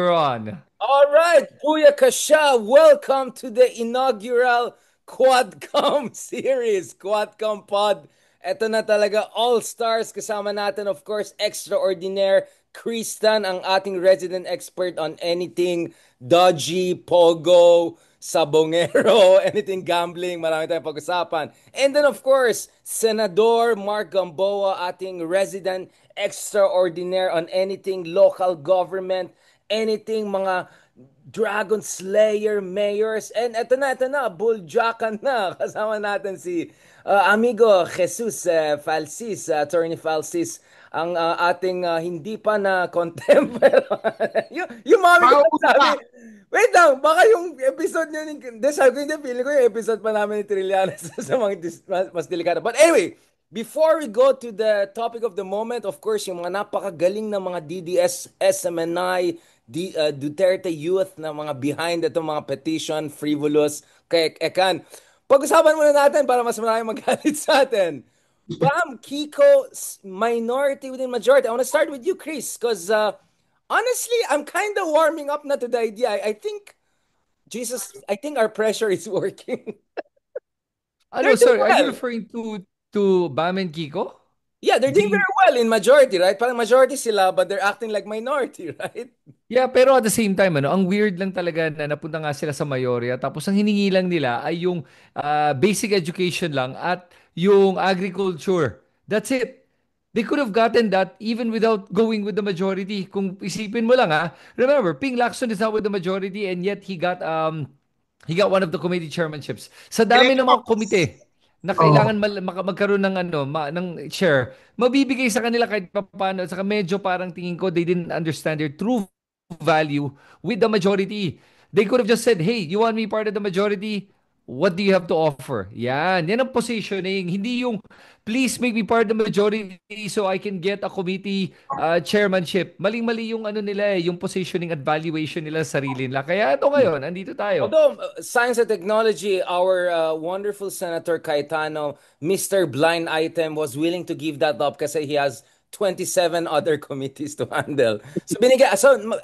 you're on. All right, Booyakasha. Welcome to the inaugural Quadcom series, Quadcom Pod. Ito na talaga, all-stars. Kasama natin, of course, extraordinaire Kristan, ang ating resident expert on anything dodgy, pogo, sabongero, anything gambling. Marami tayong pag-usapan. And then, of course, Senador Mark Gamboa, ating resident extraordinaire on anything local government, anything mga Dragon Slayer mayors. And eto na, bulljakan na. Kasama natin si amigo Jesus Falsis, Attorney Falsis, ang ating hindi pa na contempt. yung mami ko Maus sabi, pa. wait lang, baka yung episode nyo, sabi ko, hindi, feeling ko yung episode pa namin ni Trillanes sa mga mas delikado. But anyway, before we go to the topic of the moment, of course, yung mga napakagaling na mga DDS, SMNI, Duterte Youth na mga behind itong mga petition, frivolous, kay Ekan. Pag-usapan muna natin para mas marami magalit sa atin. Bam, Kiko, minority within majority. I want to start with you, Chris, because honestly, I'm kind of warming up na to the idea. I think our pressure is working. They're Ano, doing sorry, are you well. referring to Bam and Kiko? Yeah, they're doing The very well in majority, right? Parang majority sila, but they're acting like minority, right? Yeah, pero at the same time, ang weird lang talaga na napunta nga sila sa Mayorya tapos ang hiningi lang nila ay yung basic education lang at yung agriculture. That's it. They could have gotten that even without going with the majority. Kung isipin mo lang remember, Ping Lacson is not with the majority and yet he got one of the committee chairmanships. Sa dami ng Elected mga office. komite na Oh. kailangan magkaroon ng ng share, mabibigay sa kanila kahit paano. Saka medyo parang tingin ko they didn't understand their true value with the majority. They could have just said, "Hey, you want me part of the majority? What do you have to offer?" Yan ang positioning. Hindi yung, "Please make me part of the majority so I can get a committee chairmanship." Maling-mali yung ano nila yung positioning at valuation nila sa sarili nila. Kaya ito ngayon, andito tayo. Although science and technology, our wonderful Senator Cayetano, Mr. Blind Item, was willing to give that up kasi he has 27 other committees to handle.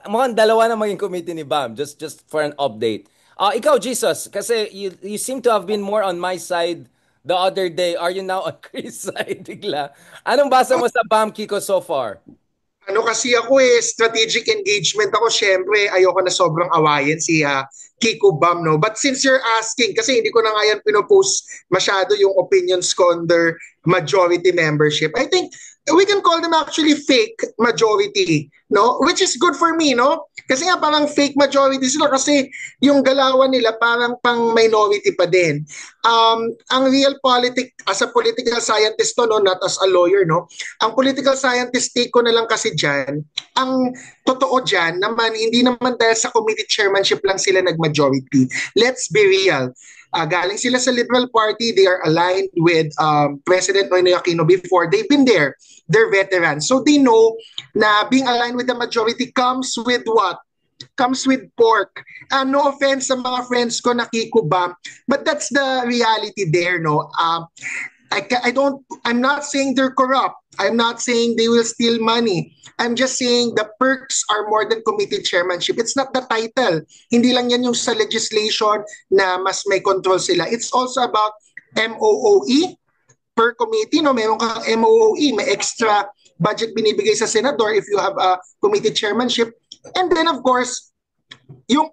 Mukhang dalawa na maging committee ni Bam, just for an update. Ikaw, Jesus, kasi you seem to have been more on my side the other day. Are you now on Chris' side bigla? Anong basa mo sa Bam Kiko so far? Ano kasi ako strategic engagement ako. Syempre, ayoko na sobrang awayin si Kiko Bam, no? But since you're asking, kasi hindi ko na nga yan pinopost masyado yung opinions ko under majority membership, I think we can call them actually fake majority, no? Which is good for me, no? Kasi nga parang fake majority sila kasi yung galawan nila parang pang minority pa din. Ang real as a political scientist to, no, not as a lawyer, no, ang political scientist take ko na lang kasi dyan, ang totoo dyan naman, hindi naman dahil sa committee chairmanship lang sila nag-majority. Let's be real. Galing sila sa Liberal Party, they are aligned with President Noynoy Aquino before. They've been there. They're veterans. So they know na being aligned with the majority comes with what? Comes with pork. No offense sa mga friends ko na Kiko ba, but that's the reality there, no? I'm not saying they're corrupt. I'm not saying they will steal money. I'm just saying the perks are more than committee chairmanship. It's not the title. Hindi lang yan yung sa legislation na mas may control sila. It's also about MOOE per committee. No, meron kang MOOE, may extra budget binibigay sa senador if you have a committee chairmanship. And then of course, yung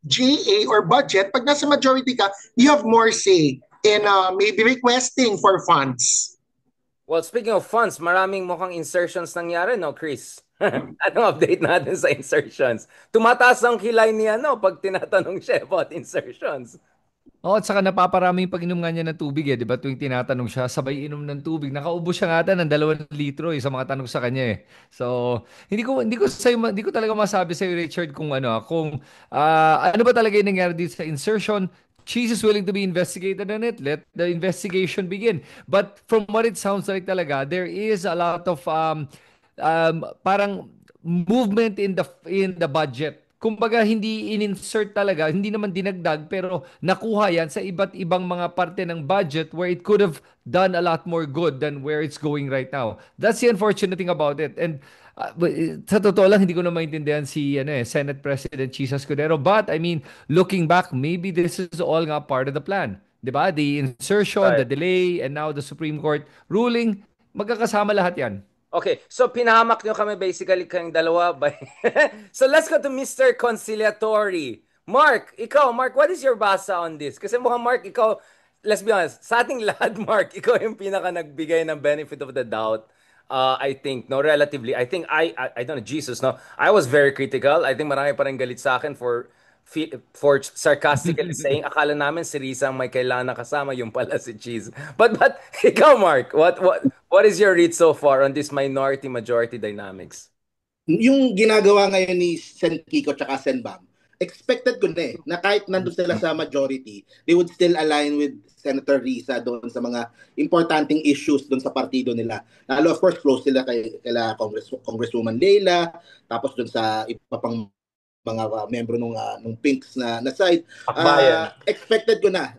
GA or budget, pag nasa majority ka, you have more say in maybe requesting for funds. Well, speaking of funds, maraming mukhang insertions nangyari, no, Chris? Anong update natin sa insertions? Tumataas ang kilay niya, no, pag tinatanong siya about insertions. Oo, at saka napaparami yung pag-inom nga niya ng tubig di ba? Tuwing tinatanong siya, sabay inom ng tubig. Nakaubo siya nga ata ng 2 litro sa mga tanong sa kanya So, hindi ko talaga masabi sa Richard, kung ano ba talaga yung nangyari dito sa insertion. Cheese is willing to be investigated on it. Let the investigation begin. But from what it sounds like talaga, there is a lot of parang movement in the budget. Kumbaga hindi in-insert talaga, hindi naman dinagdag pero nakuha yan sa iba't ibang mga parte ng budget where it could have done a lot more good than where it's going right now. That's the unfortunate thing about it. And Sa totoo lang, hindi ko na maintindihan si Senate President Chisa Escudero. But, I mean, looking back, maybe this is all nga part of the plan. 'Di ba? The insertion, the Right. delay, and now the Supreme Court ruling, magkakasama lahat yan. Okay, so pinahamak nyo kami basically kayong dalawa by So let's go to Mr. Conciliatory. Mark, what is your basa on this? Kasi mukhang Mark, ikaw, let's be honest, sa ating lahat, Mark, ikaw yung pinaka nagbigay ng benefit of the doubt. I think, no, relatively. I think I don't know, Jesus, no. I was very critical. I think marami pa rin galit sa akin for sarcastically saying akala namin si Risa ang may kailangan na kasama yung pala si Cheese. But ikaw Mark, what is your read so far on this minority majority dynamics? Yung ginagawa ngayon ni Sen Kiko tsaka Sen Bam, expected ko na na kahit nandun sila sa majority, they would still align with Senator Risa doon sa mga importanteng issues doon sa partido nila. Lalo of course close sila kay Congresswoman Leila, tapos doon sa iba pang mga membro nung Pinks na side. Expected ko na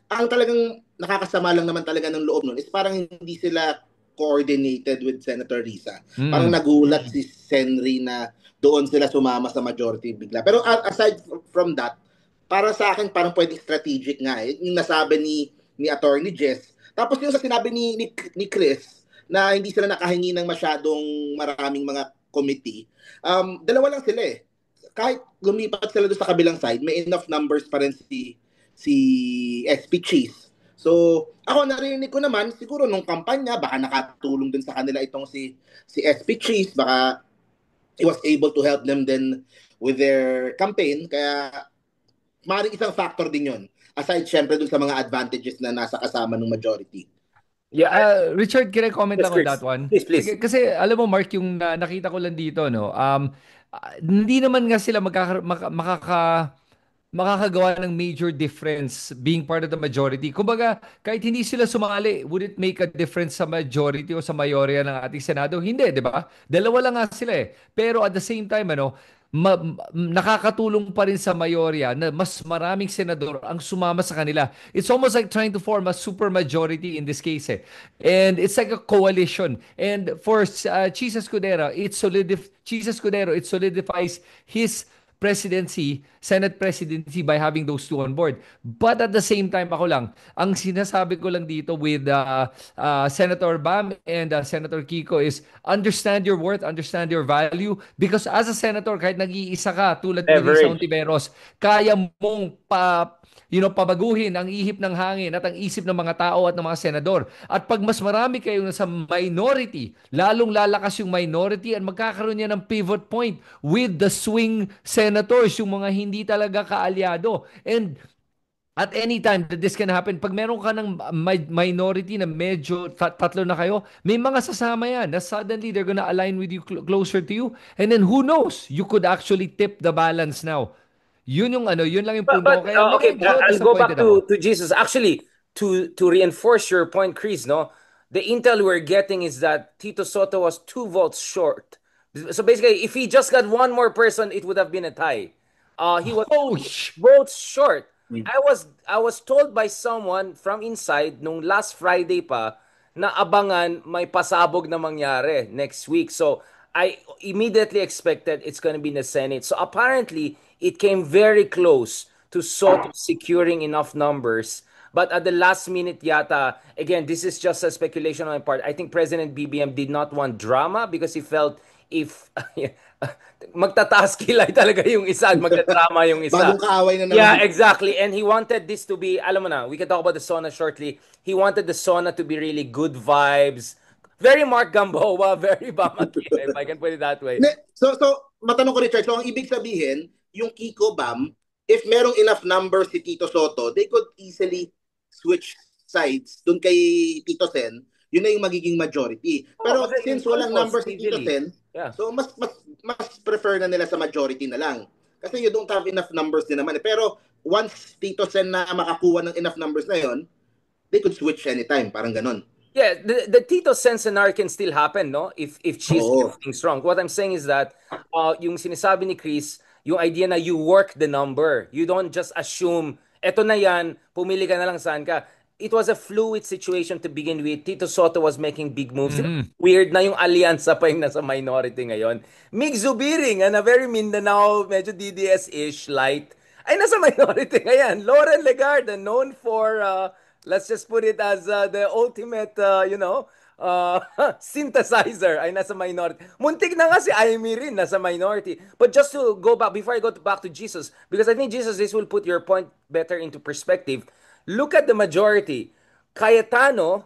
ang talagang nakakasama lang naman talaga ng loob nun is parang hindi sila coordinated with Senator Risa. Parang nagulat si Senri na doon sila sumama sa majority bigla. Pero aside from that, para sa akin parang pwedeng strategic nga yung nasabi ni Attorney Jess. Tapos yung sa sinabi ni Chris na hindi sila nakahingi ng masyadong maraming mga committee. Dalawa lang sila Kahit lumipat sila doon sa kabilang side, may enough numbers pa rin si SP Cheese. So, ako narinig ko naman, siguro nung kampanya, baka nakatulong din sa kanila itong si SP Cheese, baka he was able to help them then with their campaign, kaya maaaring isang factor din yon. Aside syempre dun sa mga advantages na nasa kasama ng majority. Yeah, Richard, can I comment yes, lang on that one? Please. Kasi alam mo Mark, yung nakita ko lang dito, no, hindi naman nga sila makakagawa ng major difference being part of the majority. Kumbaga, kahit hindi sila sumali, would it make a difference sa majority o sa mayorya ng ating Senado? Hindi, di ba? Dalawa lang nga sila Pero at the same time, nakakatulong pa rin sa mayorya na mas maraming senador ang sumama sa kanila. It's almost like trying to form a super majority in this case And it's like a coalition. And for Chis Escudero, it solidifies his Senate presidency by having those two on board. But at the same time, ang sinasabi ko lang dito with Senator Bam and Senator Kiko is understand your worth, understand your value, because as a senator, kahit nag-iisa ka, tulad ni Risa Ontiveros, kaya mong pabaguhin ang ihip ng hangin at ang isip ng mga tao at ng mga senador. At pag mas marami kayo sa minority, lalong lalakas yung minority at magkakaroon niya ng pivot point with the swing senators, yung mga hindi talaga kaalyado. And at any time that this can happen, pag meron ka ng minority na medyo tatlo na kayo, may mga sasama yan na suddenly they're gonna align with you closer to you. And then who knows? You could actually tip the balance now. Yun lang yung punto ko. Kaya Okay, I'll go back ako. to Jesus. Actually, to reinforce your point, Chris, no, the intel we're getting is that Tito Soto was 2 votes short. So basically, if he just got one more person, it would have been a tie. He was 2 votes short. I was told by someone from inside nung last Friday pa na abangan may pasabog na mangyari next week. So I immediately expected it's going to be in the Senate. So apparently, it came very close to Soto securing enough numbers. But at the last minute yata, again, this is just a speculation on my part. I think President BBM did not want drama because he felt if magtataas kilay talaga yung isa at magtadrama yung isa. Bagong kaaway na naman. Yeah, exactly. And he wanted this to be, alam mo na, we can talk about the sauna shortly. He wanted the sauna to be really good vibes. Very Mark Gamboa, very Bamaki, if I can put it that way. So matanong ko Richard, so ang ibig sabihin, yung Kiko Bam, if merong enough numbers si Tito Soto, they could easily switch sides dun kay Tito Sen, yun na yung magiging majority. Pero since walang numbers si Tito Sen, so mas prefer na nila sa majority na lang. Kasi you don't have enough numbers din naman. Pero once Tito Sen na makakuha ng enough numbers na yon, they could switch anytime, parang ganon. Yeah, the Tito Sen scenario can still happen, no? If she's doing things wrong. What I'm saying is that yung sinasabi ni Chris, yung idea na you work the number. You don't just assume, eto na yan, pumili ka na lang saan ka. it was a fluid situation to begin with. Tito Soto was making big moves. Mhm. Weird na yung alyansa pa yung nasa minority ngayon. Mig Zubiring, na very Mindanao, medyo DDS-ish, light, ay nasa minority ngayon. Lauren Legarda, known for, let's just put it as the ultimate, synthesizer, ay nasa minority. Muntik na nga si Amy rin, nasa minority. But just to go back, before I go back to Jesus, because I think Jesus, this will put your point better into perspective. Look at the majority. Cayetano,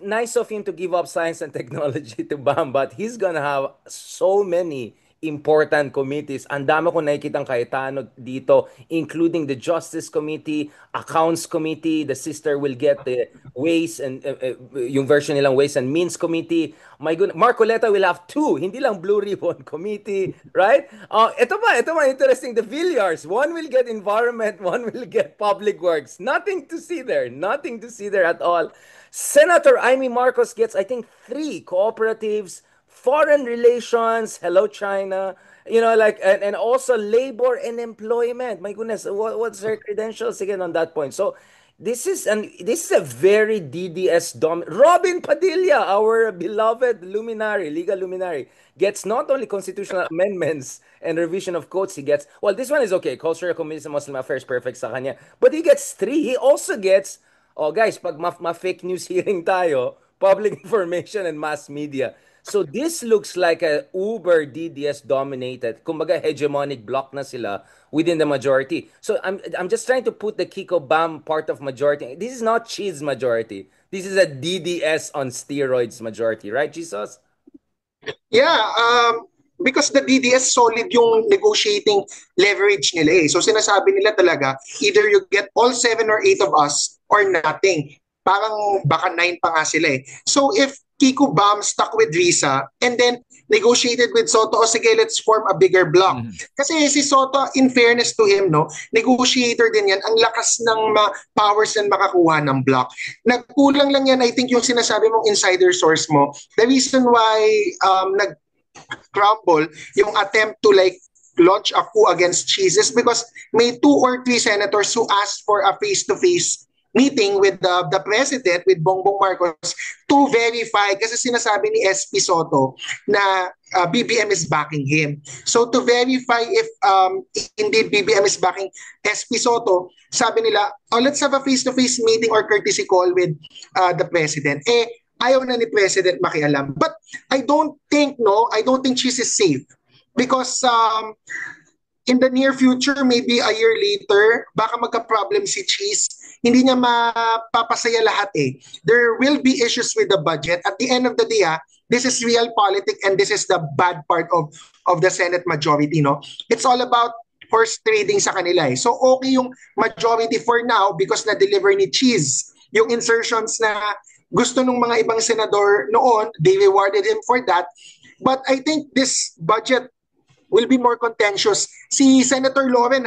nice of him to give up science and technology to Bam, but he's gonna have so many important committees. Ang dami ko nakikitang Cayetano dito, including the Justice Committee, Accounts Committee, the sister will get the Ways and yung version nilang Ways and Means Committee. My goodness, Marcoleta will have two, hindi lang Blue Ribbon Committee, right? Ito pa, interesting, the Villiers, one will get Environment, one will get Public Works. Nothing to see there at all. Senator Amy Marcos gets, I think, three cooperatives, foreign relations, hello China, and also labor and employment. My goodness, what's her credentials again on that point? So this is a very DDS dom. Robin Padilla, our beloved luminary, legal luminary, gets not only constitutional amendments and revision of codes, he gets, well, this one is okay, cultural committees and Muslim affairs, perfect sa kanya, but he gets three. He also gets, oh guys, pag ma-fake news hearing tayo, public information and mass media. So this looks like a uber DDS dominated, kumbaga hegemonic block na sila within the majority. So I'm just trying to put the Kiko Bam part of majority. This is not Cheese majority. This is a DDS on steroids majority, right, Jesus? Yeah, because the DDS solid yung negotiating leverage nila eh. So sinasabi nila talaga, either you get all 7 or 8 of us or nothing. Parang baka 9 pa nga sila eh. So if Kiko Bam stuck with Risa and then negotiated with Soto, o sige, let's form a bigger block. Kasi si Soto, in fairness to him, no, negotiator din yan. Ang lakas ng powers na makakuha ng block. Nagkulang lang yan, I think, yung sinasabi mong insider source mo. The reason why nag-crumble yung attempt to like launch a coup against Cheese is because may 2 or 3 senators who asked for a face-to-face meeting with the president, with Bongbong Marcos, to verify, kasi sinasabi ni SP Soto na BBM is backing him. So to verify if indeed BBM is backing SP Soto, sabi nila, oh, let's have a face-to-face meeting or courtesy call with the president. Ayaw na ni president makialam. But I don't think Cheese is safe. Because in the near future, maybe a year later, baka magka-problem si Cheese. Hindi niya mapapasaya lahat eh. There will be issues with the budget. At the end of the day, this is real politics and this is the bad part of the Senate majority. No? It's all about horse trading sa kanila eh. So okay yung majority for now because na-deliver ni Cheese yung insertions na gusto ng mga ibang senador noon. They rewarded him for that. But I think this budget will be more contentious. Si Senator Lauren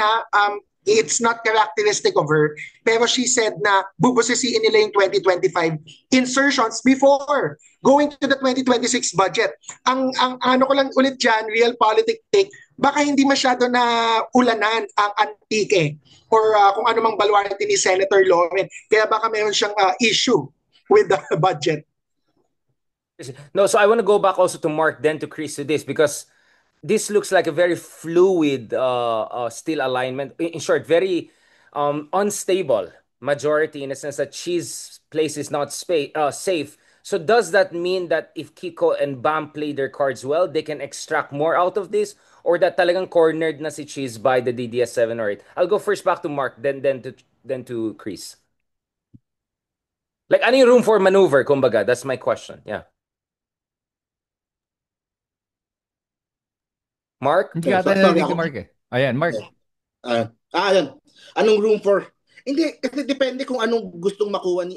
it's not characteristic of her, pero she said na bubusisiin nila yung 2025 insertions before going to the 2026 budget. Ang ano ko lang ulit dyan, real politic take, baka hindi masyado na ulanan ang antike or kung ano mang baluarte ni Senator Lauren. Kaya baka mayroon siyang issue with the budget. No, so I want to go back also to Mark, then to Chris, to this, because this looks like a very fluid still alignment. In short, very unstable majority in a sense that Cheese place is not safe. So does that mean that if Kiko and Bam play their cards well, they can extract more out of this? Or that talagang cornered na si Cheese by the DDS 7 or 8? I'll go first back to Mark, then to Chris. Like, ano yung room for maneuver, kumbaga? That's my question. Yeah. Mark? Hindi ka tayo narinig ni Mark eh. Ayan, Mark. Ayan. Anong room for? Hindi, kasi depende kung anong gustong makuha ni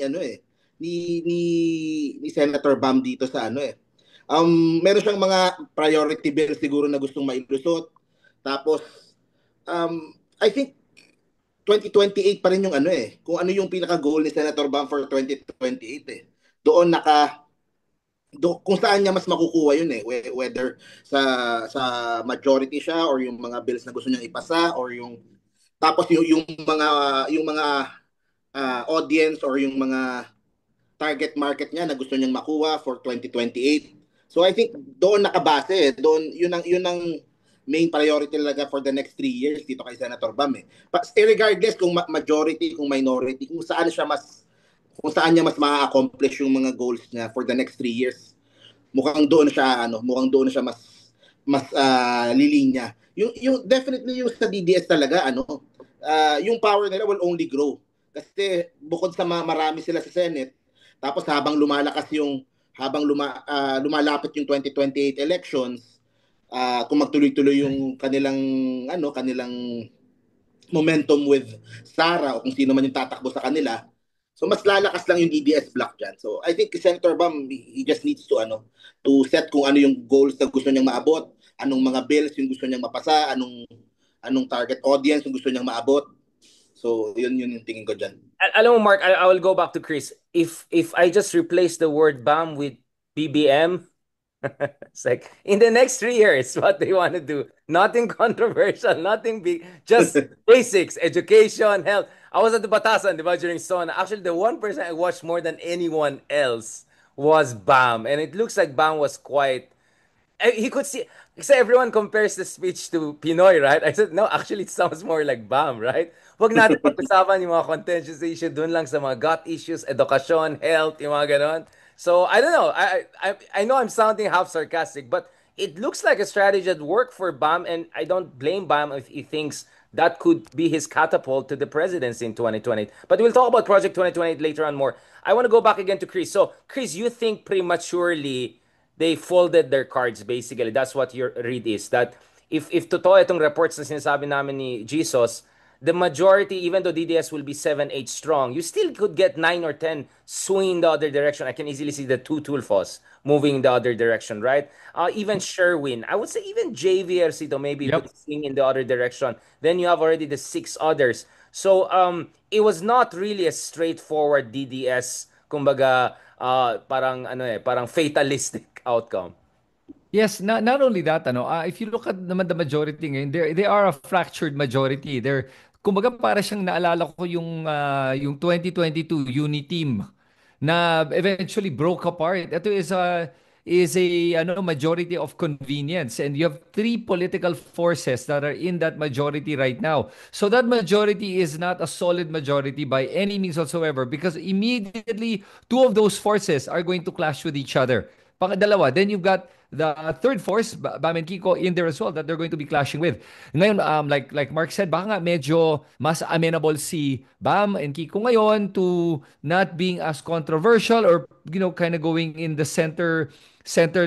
ni Senator Bam dito sa meron siyang mga priority bills siguro na gustong mailusot. Tapos I think 2028 pa rin yung kung ano yung pinaka-goal ni Senator Bam for 2028 Doon kung saan niya mas makukuha yun whether sa majority siya or yung mga bills na gusto niyang ipasa or yung tapos yung mga audience or yung mga target market niya na gusto niyang makuha for 2028. So I think doon nakabase, doon yun ang main priority talaga for the next 3 years dito kay Senator Bam eh. Regardless kung majority, kung minority, kung saan niya mas ma-accomplish yung mga goals niya for the next 3 years. Mukhang doon siya mas lilinya. Yung definitely yung sa DDS talaga yung power nila will only grow. Kasi bukod sa marami sila sa Senate, tapos lumalapit yung 2028 elections, kung magtuloy-tuloy yung kanilang momentum with Sara o kung sino man yung tatakbo sa kanila, so mas lalakas lang yung DDS block dyan. So I think Senator Bam, he just needs to set kung ano yung goals na gusto niyang maabot, anong mga bills yung gusto niyang mapasa, anong target audience yung gusto niyang maabot. So yun yung tingin ko dyan. Alam mo, Mark, I will go back to Chris. If I just replace the word BAM with BBM, it's like in the next 3 years, what they want to do. Nothing controversial, nothing big, just basics, education, health. I was at the Batasan, diba, during SONA. Actually, the one person I watched more than anyone else was BAM. And it looks like BAM was quite he could see kasi everyone compares the speech to Pinoy, right? I said, no, actually, it sounds more like BAM, right? Huwag natin pag-usapan yung mga contentious issue dun lang sa mga gut issues, edukasyon, health, yung mga ganon. So, I don't know. I know I'm sounding half sarcastic, but it looks like a strategy that worked for BAM, and I don't blame BAM if he thinks that could be his catapult to the presidency in 2020. But we'll talk about Project 2028 later on more. I want to go back again to Chris. So, Chris, you think prematurely they folded their cards basically. That's what your read is. That if totoo itong reports na sinasabi namin ni Jesus, the majority, even though DDS will be 7-8 strong, you still could get 9 or 10 swinging the other direction. I can easily see the two Tulfos moving in the other direction, right? Even Sherwin. I would say even JVRC maybe Yep. could swing in the other direction. Then you have already the 6 others. So it was not really a straightforward DDS, kumbaga, parang fatalistic outcome. Yes, not only that, if you look at naman the majority ngayon, they are a fractured majority. Kumbaga para siyang naalala ko yung 2022 uni team na eventually broke apart. Ito is a majority of convenience, and you have three political forces that are in that majority right now. So that majority is not a solid majority by any means whatsoever, because immediately two of those forces are going to clash with each other. Pangalawa, then you've got the third force, Bam and Kiko, in there as well, that they're going to be clashing with. Ngayon, like Mark said, baka nga medyo mas amenable si Bam and Kiko ngayon to not being as controversial, or kind of going in the center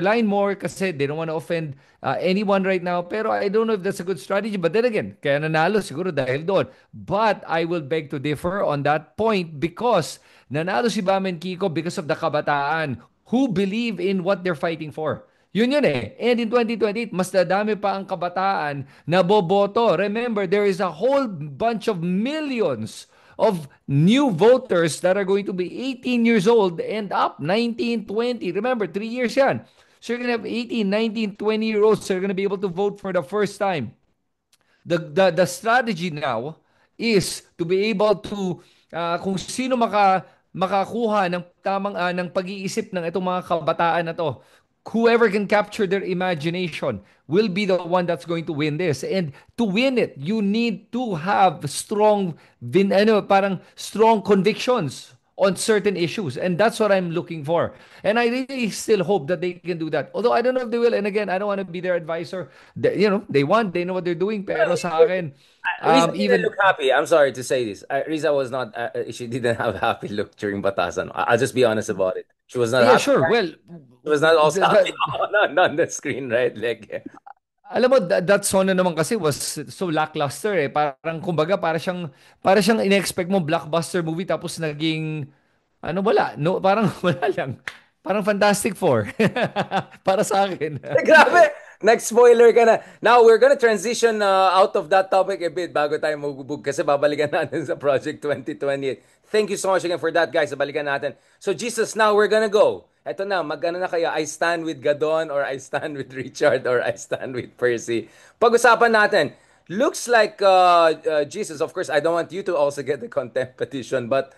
line more, kasi they don't want to offend anyone right now. Pero I don't know if that's a good strategy. But then again, kaya nanalo siguro dahil doon. But I will beg to differ on that point, because nanalo si Bam and Kiko because of the kabataan who believe in what they're fighting for. Yun eh. And in 2028, mas dadami pa ang kabataan na boboto. Remember, there is a whole bunch of millions of new voters that are going to be 18 years old and up, 19, 20. Remember, 3 years yan. So you're going to have 18, 19, 20-year-olds that are going to be able to vote for the first time. The strategy now is to be able to kung sino makakuha ng tamang ng pag-iisip ng itong mga kabataan na to, whoever can capture their imagination will be the one that's going to win this. And to win it, you need to have parang strong convictions on certain issues. And that's what I'm looking for. And I really still hope that they can do that. Although I don't know if they will. And again, I don't want to be their advisor. They want, they know what they're doing. Pero sa akin, Riza didn't even look happy. I'm sorry to say this. Riza was not. She didn't have a happy look during Batasan. I'll just be honest about it. She was not yeah, happy. sure. Well, She was not also happy the, on the screen, right? Like, alam mo, that Sona naman kasi was so lackluster eh. Parang kumbaga para siyang in-expect mo blockbuster movie, tapos naging wala. No, parang wala lang. Parang Fantastic Four. Para sa akin. grabe! Nag-spoiler ka na. Now, we're gonna transition out of that topic a bit bago tayo magbubog kasi babalikan natin sa Project 2028. Thank you so much again for that, guys. Babalikan natin. So, Jesus, now we're gonna go. Eto na, mag-ano na kayo. I stand with Gadon, or I stand with Richard, or I stand with Percy. Pag-usapan natin. Looks like, Jesus, of course, I don't want you to also get the contempt petition, but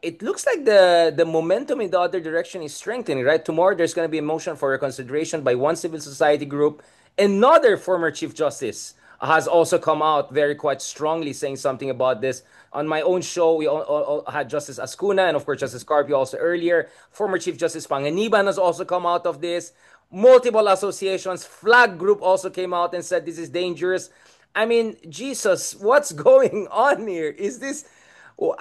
it looks like the momentum in the other direction is strengthening, right? Tomorrow there's going to be a motion for reconsideration by one civil society group. Another former Chief Justice has also come out very quite strongly saying something about this. On my own show, we all had Justice Ascuna and of course Justice Carpio also earlier. Former Chief Justice Panganiban has also come out of this. Multiple associations, Flag Group also came out and said this is dangerous. I mean, Jesus, what's going on here? Is this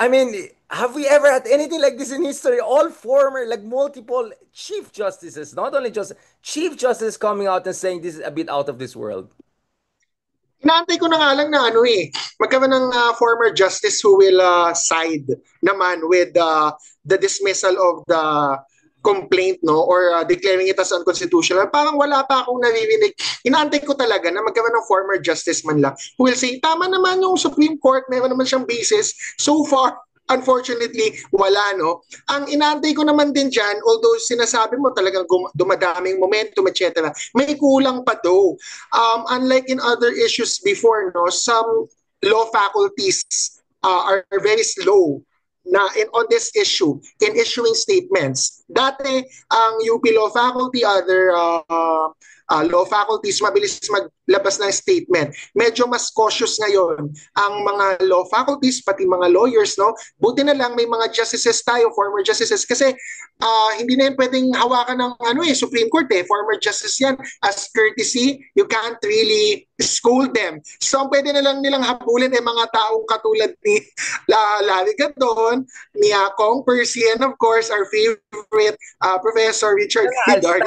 I mean, have we ever had anything like this in history? All former, like multiple chief justices, not only just chief justices coming out and saying this is a bit out of this world. Inaantay ko na nga lang na magkaroon ng former justice who will side naman with the dismissal of the complaint, no, or declaring it as unconstitutional. Parang wala pa akong naririnig. Inaantay ko talaga na magkaroon ng former justice man lang who will say, tama naman yung Supreme Court, meron naman siyang basis. So far, unfortunately, wala, no? Ang inaantay ko naman din dyan, although sinasabi mo talagang dumadaming momentum, etc., may kulang pa daw. Unlike in other issues before, no, some law faculties are very slow na on this issue in issuing statements. Dati, ang UP Law Faculty, other law faculties, mabilis maglabas ng statement. Medyo mas cautious ngayon ang mga law faculties, pati mga lawyers, no? Buti na lang may mga justices tayo, former justices, kasi hindi na yun pwedeng hawakan ng Supreme Court, former justice yan. As courtesy, you can't really scold them. So, ang pwede na lang nilang habulin mga taong katulad ni Larry Gadon, ni Kong Percy, and of course, our favorite Professor Richard Hidard.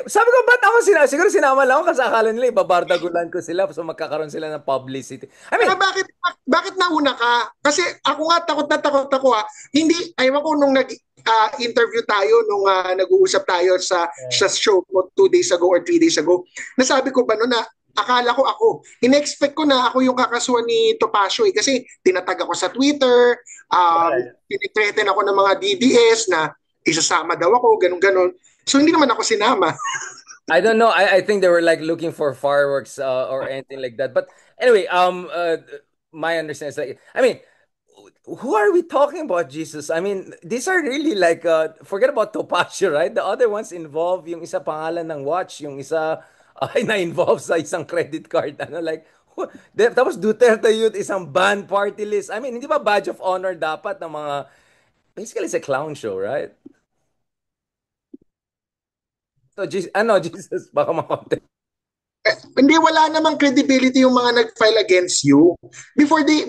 Sabi ko, ba't ako siguro sinama lang ako kasi akala nila ibabardagulan ko sila so magkakaroon sila ng publicity. I mean, bakit nauna ka? Kasi ako nga takot ako Hindi, ayaw ko nung interview tayo, nung nag-uusap tayo sa show mo 2 days ago or 3 days ago. Nasabi ko ba no na akala ko ako. In-expect ko na ako yung kakasuhan ni Topacio kasi tinatag ako sa Twitter, tinitreten ako ng mga DDS na isasama daw ako, ganun-ganon. So hindi naman ako sinama. I don't know. I think they were like looking for fireworks or anything like that. But anyway, my understanding is like, I mean, who are we talking about, Jesus? I mean, these are really like, forget about Topacio, right? The other ones involve yung isa pangalan ng watch, yung isa ay na-involve sa isang credit card. Like, tapos Duterte Youth, isang banned party list. I mean, hindi ba badge of honor dapat ng mga, basically it's a clown show, right? So, Jesus, baka makontent. Hindi, wala namang credibility yung mga nag-file against you before they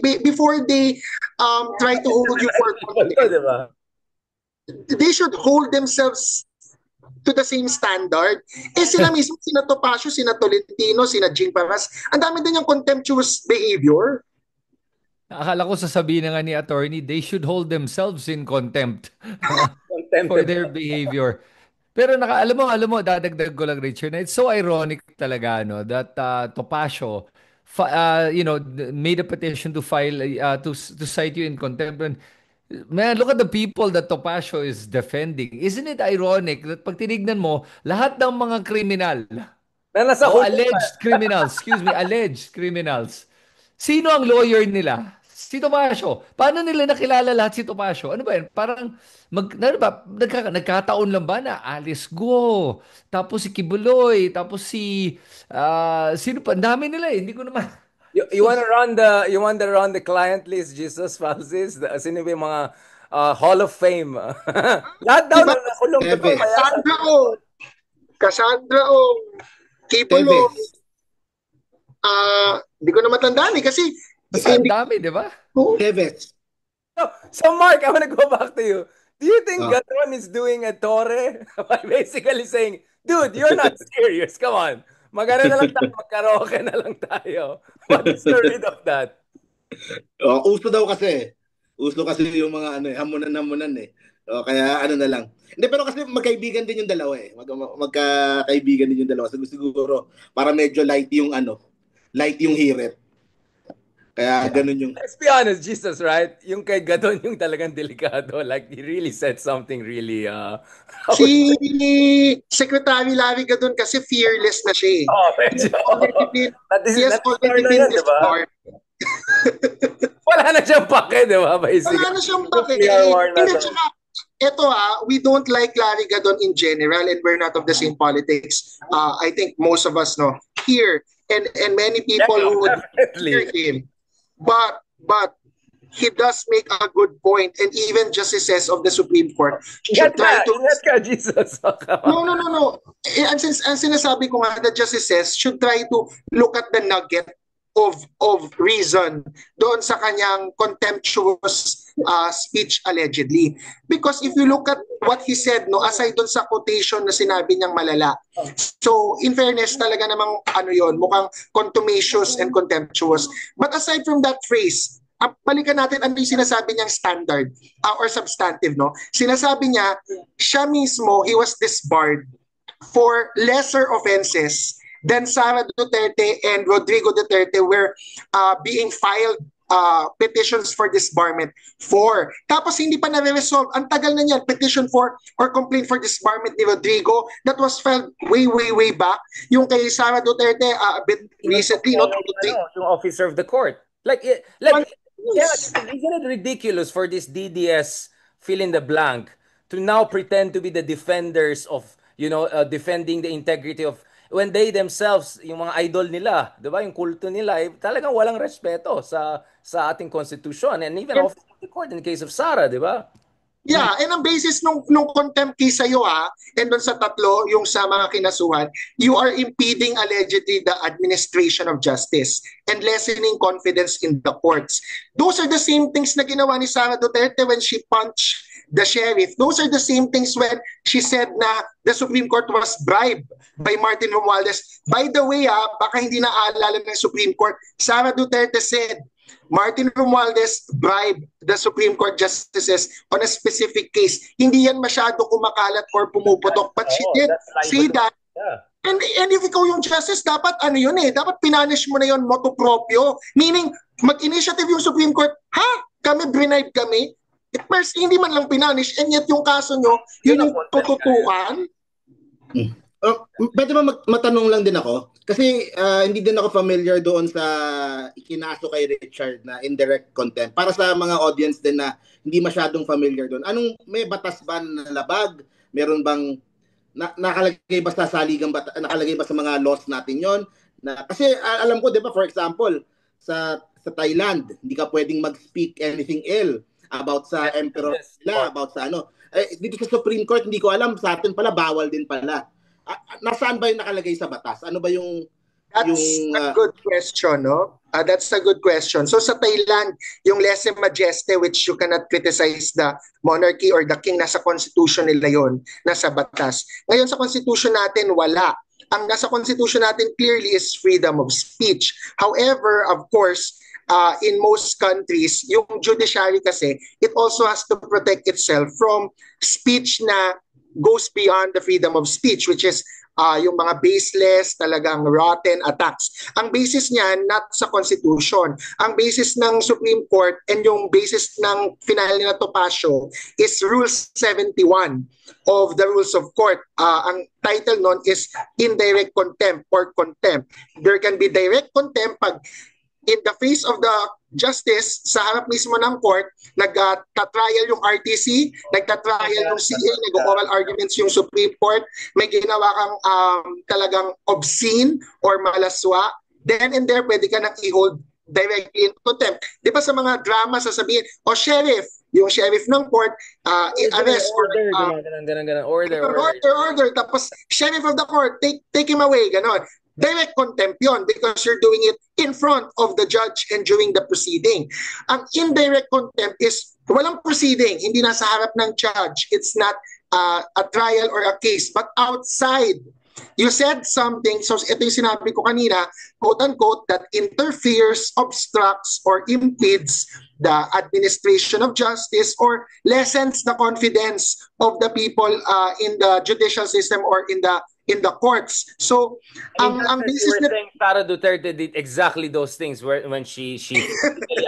try to hold you for contempt. They should hold themselves to the same standard. Sila mismo, sina Topacio, sina Tolentino, sina Jing Paras, ang dami din yung contemptuous behavior. Akala ko sasabihin na nga ni attorney, they should hold themselves in contempt for their behavior. Pero alam mo, dadagdag ko lang, Richard, na it's so ironic talaga, no, that Topacio, made a petition to file, to cite you in contempt. And, man, look at the people that Topacio is defending. Isn't it ironic that pag tinignan mo, lahat ng mga kriminal, alleged criminals, alleged criminals, sino ang lawyer nila? Si Topacio. Paano nila nakilala lahat si Topacio? Ano ba yan? Parang, nagkataon lang ba na Alice Go, tapos si Kibuloy, tapos sino pa? Ang dami nila Hindi ko naman. You want to run the client list, Jesus Francis? Sino ba yung mga Hall of Fame? Lahat daw na nakulong ko. Cassandra Kibuloy. Hindi ko na matandaan kasi basta ang dami, di ba? Keves. So Mark, I want to go back to you. Do you think Gadon is doing a Torre by basically saying, dude, you're not serious. Come on. Magkano na lang tayo, magkaraoke na lang tayo. What is the read of that? Uso daw kasi. Uso kasi yung mga hamunan eh. Kaya na lang. Hindi, pero kasi magkaibigan din yung dalawa eh. Magkakaibigan din yung dalawa. Siguro para medyo light yung hirit. Kaya ganun yung... Let's be honest, Jesus, right? Yung kay Gadon yung talagang delikado. Like, he really said something really... Si Secretary Larry Gadon kasi fearless na siya. Medyo. He has already been disbarred. Wala na siyang pake, di ba? Basically. Wala na siyang pake. Nuclear war na Hindi, to. tsaka, eto we don't like Larry Gadon in general and we're not of the same politics. I think most of us know here and many people Yeah, who would hear definitely. him. But he does make a good point, and even justices of the Supreme Court should try to. Ingat ka, Jesus. No. Ang sinasabi ko nga, the justices should try to look at the nugget of reason doon sa kanyang contemptuous speech allegedly. Because if you look at what he said, no, aside doon sa quotation na sinabi niyang malala, so in fairness talaga namang mukhang contumacious and contemptuous. But aside from that phrase, balikan natin ano yung sinasabi niyang standard or substantive, no? Sinasabi niya, siya mismo, he was disbarred for lesser offenses than Sara Duterte and Rodrigo Duterte were being filed petitions for disbarment for. Tapos hindi pa na-resolve. Ang tagal na niyan, petition for or complaint for disbarment ni Rodrigo that was filed way back. Yung kay Sara Duterte a bit recently, no? Yung officer of the court. Isn't it ridiculous for this DDS fill in the blank to now pretend to be the defenders of, defending the integrity of, when they themselves, yung mga idol nila, di ba, yung kulto nila, talagang walang respeto sa ating constitution and even officer of the court in the case of Sara, di ba? Yeah, and ang basis nung contempt case sa'yo and doon sa tatlo, yung sa mga kinasuhan, you are impeding allegedly the administration of justice and lessening confidence in the courts. Those are the same things na ginawa ni Sara Duterte when she punched the sheriff. Those are the same things when she said na the Supreme Court was bribed by Martin Romualdez. By the way, baka hindi naaalala ng Supreme Court, Sara Duterte said, Martin Romualdez bribed the Supreme Court justices on a specific case. Hindi yan masyado kumakalat or pumuputok. But she did say that. Yeah. And if ikaw yung justice, dapat dapat pinanish mo na yun motu proprio. Meaning, mag-initiative yung Supreme Court, kami bribe kami. First, hindi man lang pinanish, and yet yung kaso nyo, yun yung tututukan. Pwede ba matanong lang din ako? Kasi hindi din ako familiar doon sa ikinaso kay Richard na indirect contempt. Para sa mga audience din na hindi masyadong familiar doon. May batas ba na labag? Meron bang nakalagay ba sa saligang nakalagay ba sa mga laws natin yon? Kasi alam ko, 'di ba, for example, sa Thailand, hindi ka pwedeng mag-speak anything ill about sa emperor nila, about sa dito sa Supreme Court, hindi ko alam, sa atin pala bawal din pala. Nasaan ba yung nakalagay sa batas? Ano ba yung That's a good question, no? That's a good question. So sa Thailand, yung lese majeste, which you cannot criticize the monarchy or the king, nasa constitution nila yon, nasa batas. Ngayon sa constitution natin, wala. Ang nasa constitution natin clearly is freedom of speech. However, of course, in most countries, yung judiciary kasi, it also has to protect itself from speech na goes beyond the freedom of speech, which is yung mga baseless, talagang rotten attacks. Ang basis niyan, not sa Constitution. Ang basis ng Supreme Court and yung basis ng final nila Topacio is Rule 71 of the Rules of Court. Ang title nun is Indirect Contempt or Contempt. There can be direct contempt pag in the face of the justice, sa harap mismo ng court, nagtatrial yung RTC, nagtatrial yung CA, nag-oral arguments yung Supreme Court, may ginawa kang talagang obscene or malaswa, then and there, pwede ka nang i-hold directly in contempt. Di ba sa mga drama sasabihin, sheriff, yung sheriff ng court, i-arrest for order, tapos sheriff of the court, take him away, ganon. Direct contempt yun because you're doing it in front of the judge and during the proceeding. Ang indirect contempt is walang proceeding, hindi nasa harap ng judge. It's not a trial or a case, but outside. You said something, so ito yung sinabi ko kanina, quote-unquote, that interferes, obstructs, or impedes the administration of justice or lessens the confidence of the people in the judicial system or in the courts. So, ang basis na Sara Duterte did exactly those things when she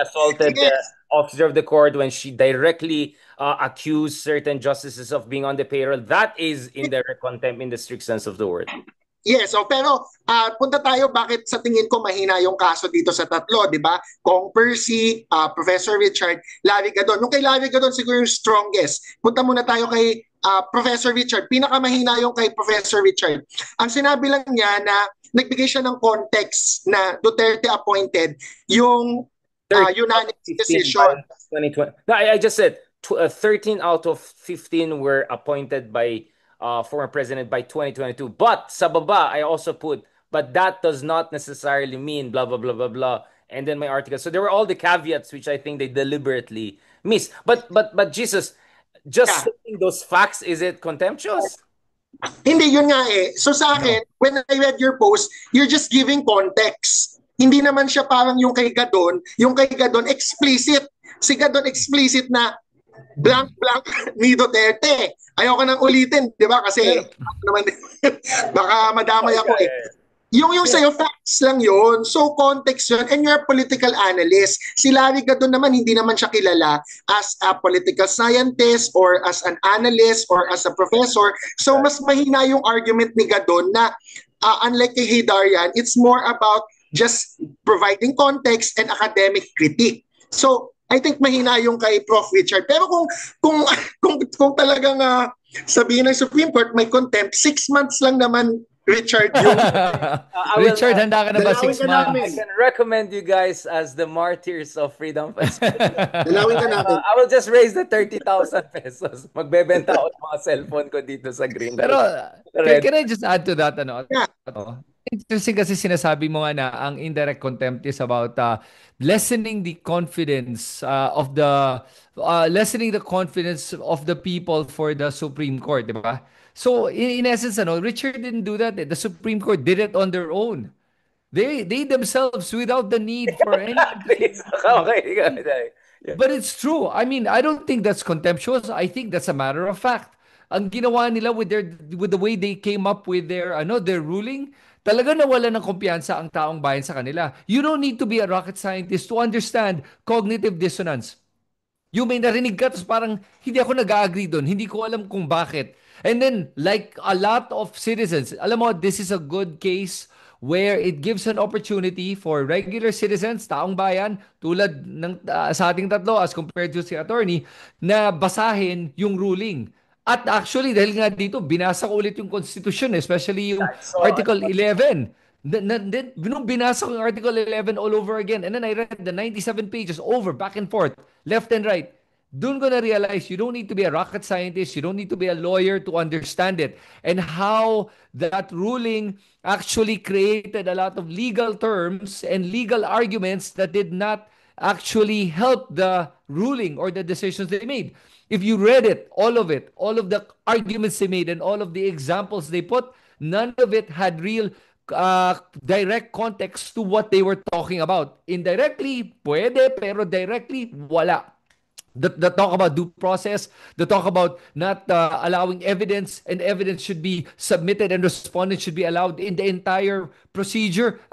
assaulted the officer of the court, when she directly accused certain justices of being on the payroll. That is indirect contempt in the strict sense of the word. Yes, so pero punta tayo bakit sa tingin ko mahina yung kaso dito sa tatlo, di ba? Kong Percy, Professor Richard, Larry Gadon. Yung kay Larry Gadon siguro yung strongest. Punta muna tayo kay Professor Richard. Pinakamahina yung kay Professor Richard. Ang sinabi lang niya na nagbigay siya ng context na Duterte appointed yung 15 unanimous decision. by 2020. No, I just said 13 out of 15 were appointed by former president by 2022. But sa baba, I also put, but that does not necessarily mean blah, blah, blah, blah, blah. And then my article. So there were all the caveats, which I think they deliberately missed. But Jesus, just Yeah. stating those facts, is it contemptuous? Hindi, yun nga eh. So sa akin, when I read your post, you're just giving context. Hindi naman siya parang yung kay Gadon. Yung kay Gadon, explicit. Si Gadon, explicit na blank ni Duterte. Ayoko nang ulitin, di ba? Kasi naman, baka madamay ako eh. Yung sa'yo, facts lang yun. So, context yun. And you're a political analyst. Si Larry Gadon naman, hindi naman siya kilala as a political scientist or as an analyst or as a professor. So, mas mahina yung argument ni Gadon na unlike kay Hidarian, it's more about just providing context and academic critique. So, I think mahina yung kay Prof. Richard. Pero kung talagang sabihin ng Supreme Court may contempt, 6 months lang naman Richard yung Richard, handa ka na ba 6 months? I can recommend you guys as the martyrs of freedom. Dalawin ka namin. I will just raise the 30,000 pesos. Magbebenta ako ng mga cellphone ko dito sa Green. Pero can I just add to that? Yeah. Interesting kasi sinasabi mo nga na ang indirect contempt is about lessening the confidence of the people for the Supreme Court, di ba? So in essence, Richard didn't do that. The Supreme Court did it on their own. They themselves, without the need for any. Okay. But it's true. I mean, I don't think that's contemptuous. I think that's a matter of fact. Ang ginawa nila with the way they came up with their ruling, talaga nawala ng kumpiyansa ang taong bayan sa kanila. You don't need to be a rocket scientist to understand cognitive dissonance. You may narinig ka, tapos parang hindi ako nag-agree doon. Hindi ko alam kung bakit. And then, like a lot of citizens, alam mo, this is a good case where it gives an opportunity for regular citizens, taong bayan, tulad ng sa ating tatlo as compared to si attorney, na basahin yung ruling. At actually, dahil nga dito, binasa ko ulit yung Constitution, especially yung Article 11. Nung binasa ko yung Article 11 all over again, and then I read the 97 pages over, back and forth, left and right. Doon ko na realize you don't need to be a rocket scientist, you don't need to be a lawyer to understand it. And how that ruling actually created a lot of legal terms and legal arguments that did not actually help the ruling or the decisions they made. If you read it, all of the arguments they made and all of the examples they put, none of it had real direct context to what they were talking about. Indirectly, pwede, pero directly, wala. The talk about due process, the talk about not allowing evidence, and evidence should be submitted and respondents should be allowed in the entire procedure.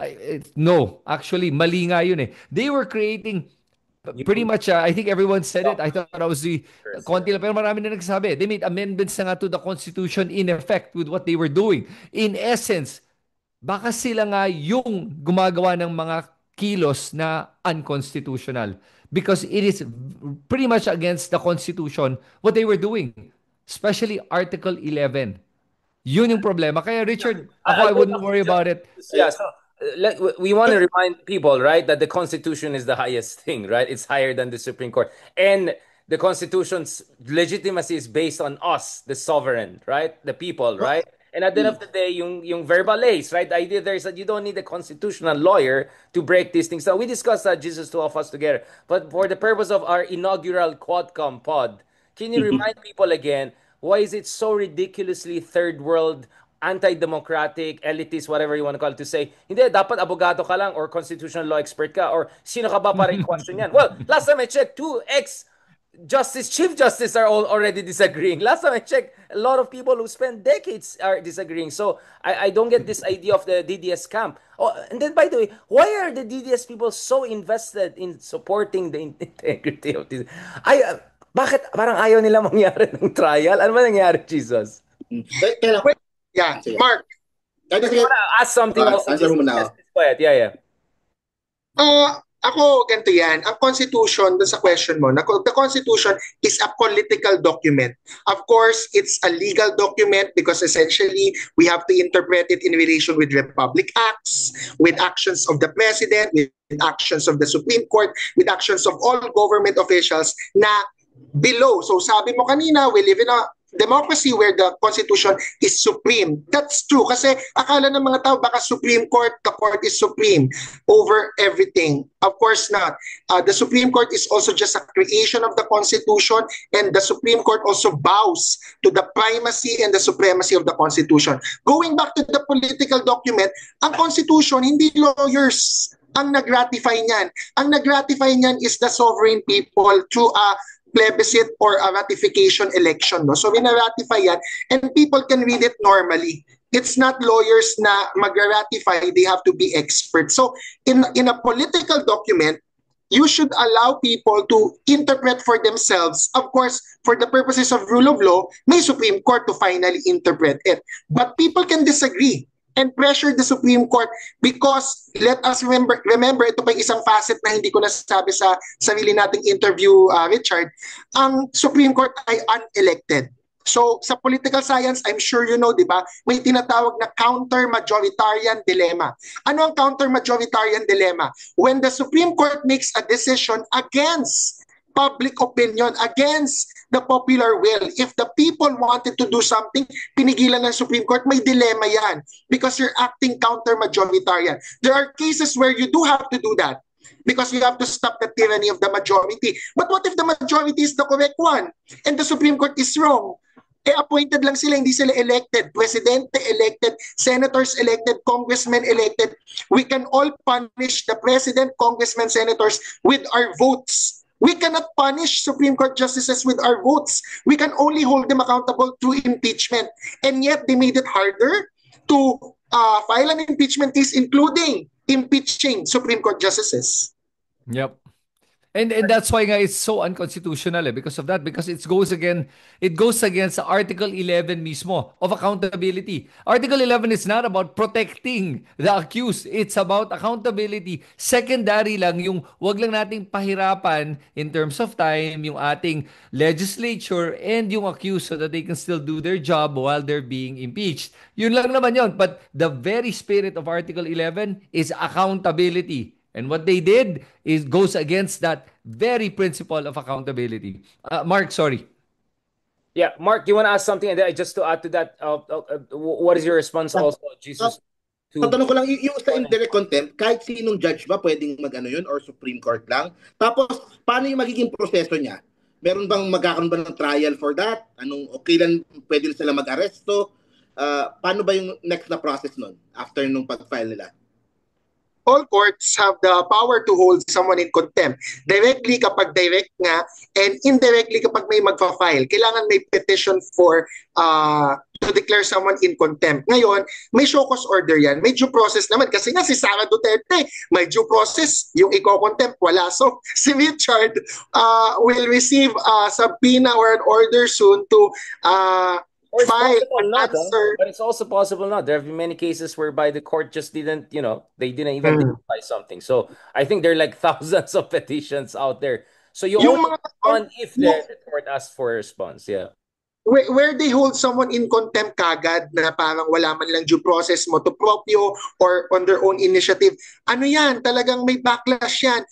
No, actually, mali nga yun eh. They were creating pretty much, I think everyone said it. I thought I was the konti lang, pero marami na nagsabi. They made amendments na nga to the Constitution in effect with what they were doing. In essence, baka sila nga yung gumagawa ng mga kilos na unconstitutional. Because it is pretty much against the Constitution what they were doing. Especially Article 11. Yun yung problema. Kaya Richard, I wouldn't worry about it. Yeah, so we want to remind people, right, that the Constitution is the highest thing, right? It's higher than the Supreme Court. And the Constitution's legitimacy is based on us, the sovereign, right? The people, right? And at the end of the day, yung verbal ace, right? The idea there is that you don't need a constitutional lawyer to break these things down. We discussed that, Jesus, two of us together. But for the purpose of our inaugural Quadcom pod, can you remind people again, why is it so ridiculously third world, anti-democratic, elitist, whatever you want to call it, to say, hindi, dapat abogado ka lang or constitutional law expert ka or sino ka ba para i-question yan? Well, last time I checked, two Chief Justice are all already disagreeing. Last time I checked, a lot of people who spend decades are disagreeing. So I don't get this idea of the DDS camp. Oh, and then by the way, why are the DDS people so invested in supporting the integrity of this? Bakit parang ayaw nila mangyari ng trial? Ano ba nangyari, Jesus? Yeah, Mark, Ay, If sige, you wanna ask something also, answer mo muna ako. just go ahead. Yeah. Ako, ganito yan. Ang Constitution, dun sa question mo, the Constitution is a political document. Of course, it's a legal document because essentially we have to interpret it in relation with Republic Acts, with actions of the President, with actions of the Supreme Court, with actions of all government officials na below. So sabi mo kanina, we live in a democracy where the Constitution is supreme. That's true kasi akala ng mga tao baka Supreme Court, the court is supreme over everything. Of course not. The Supreme Court is also just a creation of the Constitution, and the Supreme Court also bows to the primacy and the supremacy of the Constitution. Going back to the political document, ang Constitution, hindi lawyers ang nag-ratify niyan. Ang nag-ratify niyan is the sovereign people through a plebiscite or a ratification election. No? So wina-ratify yan and people can read it normally. It's not lawyers na mag-ratify, they have to be experts. So in a political document, you should allow people to interpret for themselves. Of course, for the purposes of rule of law, may Supreme Court to finally interpret it. But people can disagree and pressure the Supreme Court because let us remember ito pa yung isang facet na hindi ko nasabi sa sarili nating interview, Richard, ang Supreme Court ay unelected. So sa political science, I'm sure you know, di ba, may tinatawag na counter-majoritarian dilemma. Ano ang counter-majoritarian dilemma? When the Supreme Court makes a decision against public opinion, against the popular will. If the people wanted to do something, pinigilan ng Supreme Court, may dilemma yan because you're acting counter-majoritarian. There are cases where you do have to do that because you have to stop the tyranny of the majority. But what if the majority is the correct one and the Supreme Court is wrong? Appointed lang sila, hindi sila elected. Presidente elected, senators elected, congressmen elected. We can all punish the president, congressmen, senators with our votes. We cannot punish Supreme Court justices with our votes. We can only hold them accountable through impeachment. And yet they made it harder to file an impeachment case, including impeaching Supreme Court justices. Yep. And that's why nga it's so unconstitutional because of that, because it goes against Article 11 mismo of accountability. Article 11 is not about protecting the accused. It's about accountability. Secondary lang yung wag lang nating pahirapan in terms of time yung ating legislature and yung accused so that they can still do their job while they're being impeached. Yun lang naman yun. But the very spirit of Article 11 is accountability. And what they did is goes against that very principle of accountability. Mark, sorry. Yeah, Mark, you want to ask something? And just to add to that, what is your response also, Jesus? Tatanong ko lang, yung sa indirect contempt, kahit sinong judge ba pwedeng mag-ano yun or Supreme Court lang? Tapos, paano yung magiging proseso niya? Meron bang magkakaroon ba ng trial for that? Okay lang, pwede sila mag-aresto? Paano ba yung next na process nun after nung pag-file nila? All courts have the power to hold someone in contempt. Directly kapag direct nga, and indirectly kapag may magfa-file. Kailangan may petition for to declare someone in contempt. Ngayon, may show cause order yan. May due process naman. Kasi nga si Sara Duterte, may due process. Yung iko-contempt, wala. So, si Richard will receive a subpoena or an order soon to Or it's file possible an not, answer. but it's also possible not. There have been many cases whereby the court just didn't, they didn't even identify something. So I think there are like thousands of petitions out there. So you Yung only mga- respond if the court asks for a response. Yeah. Where they hold someone in contempt kagad na parang wala man lang due process, motu proprio, or on their own initiative. Ano yan? Talagang may backlash yan.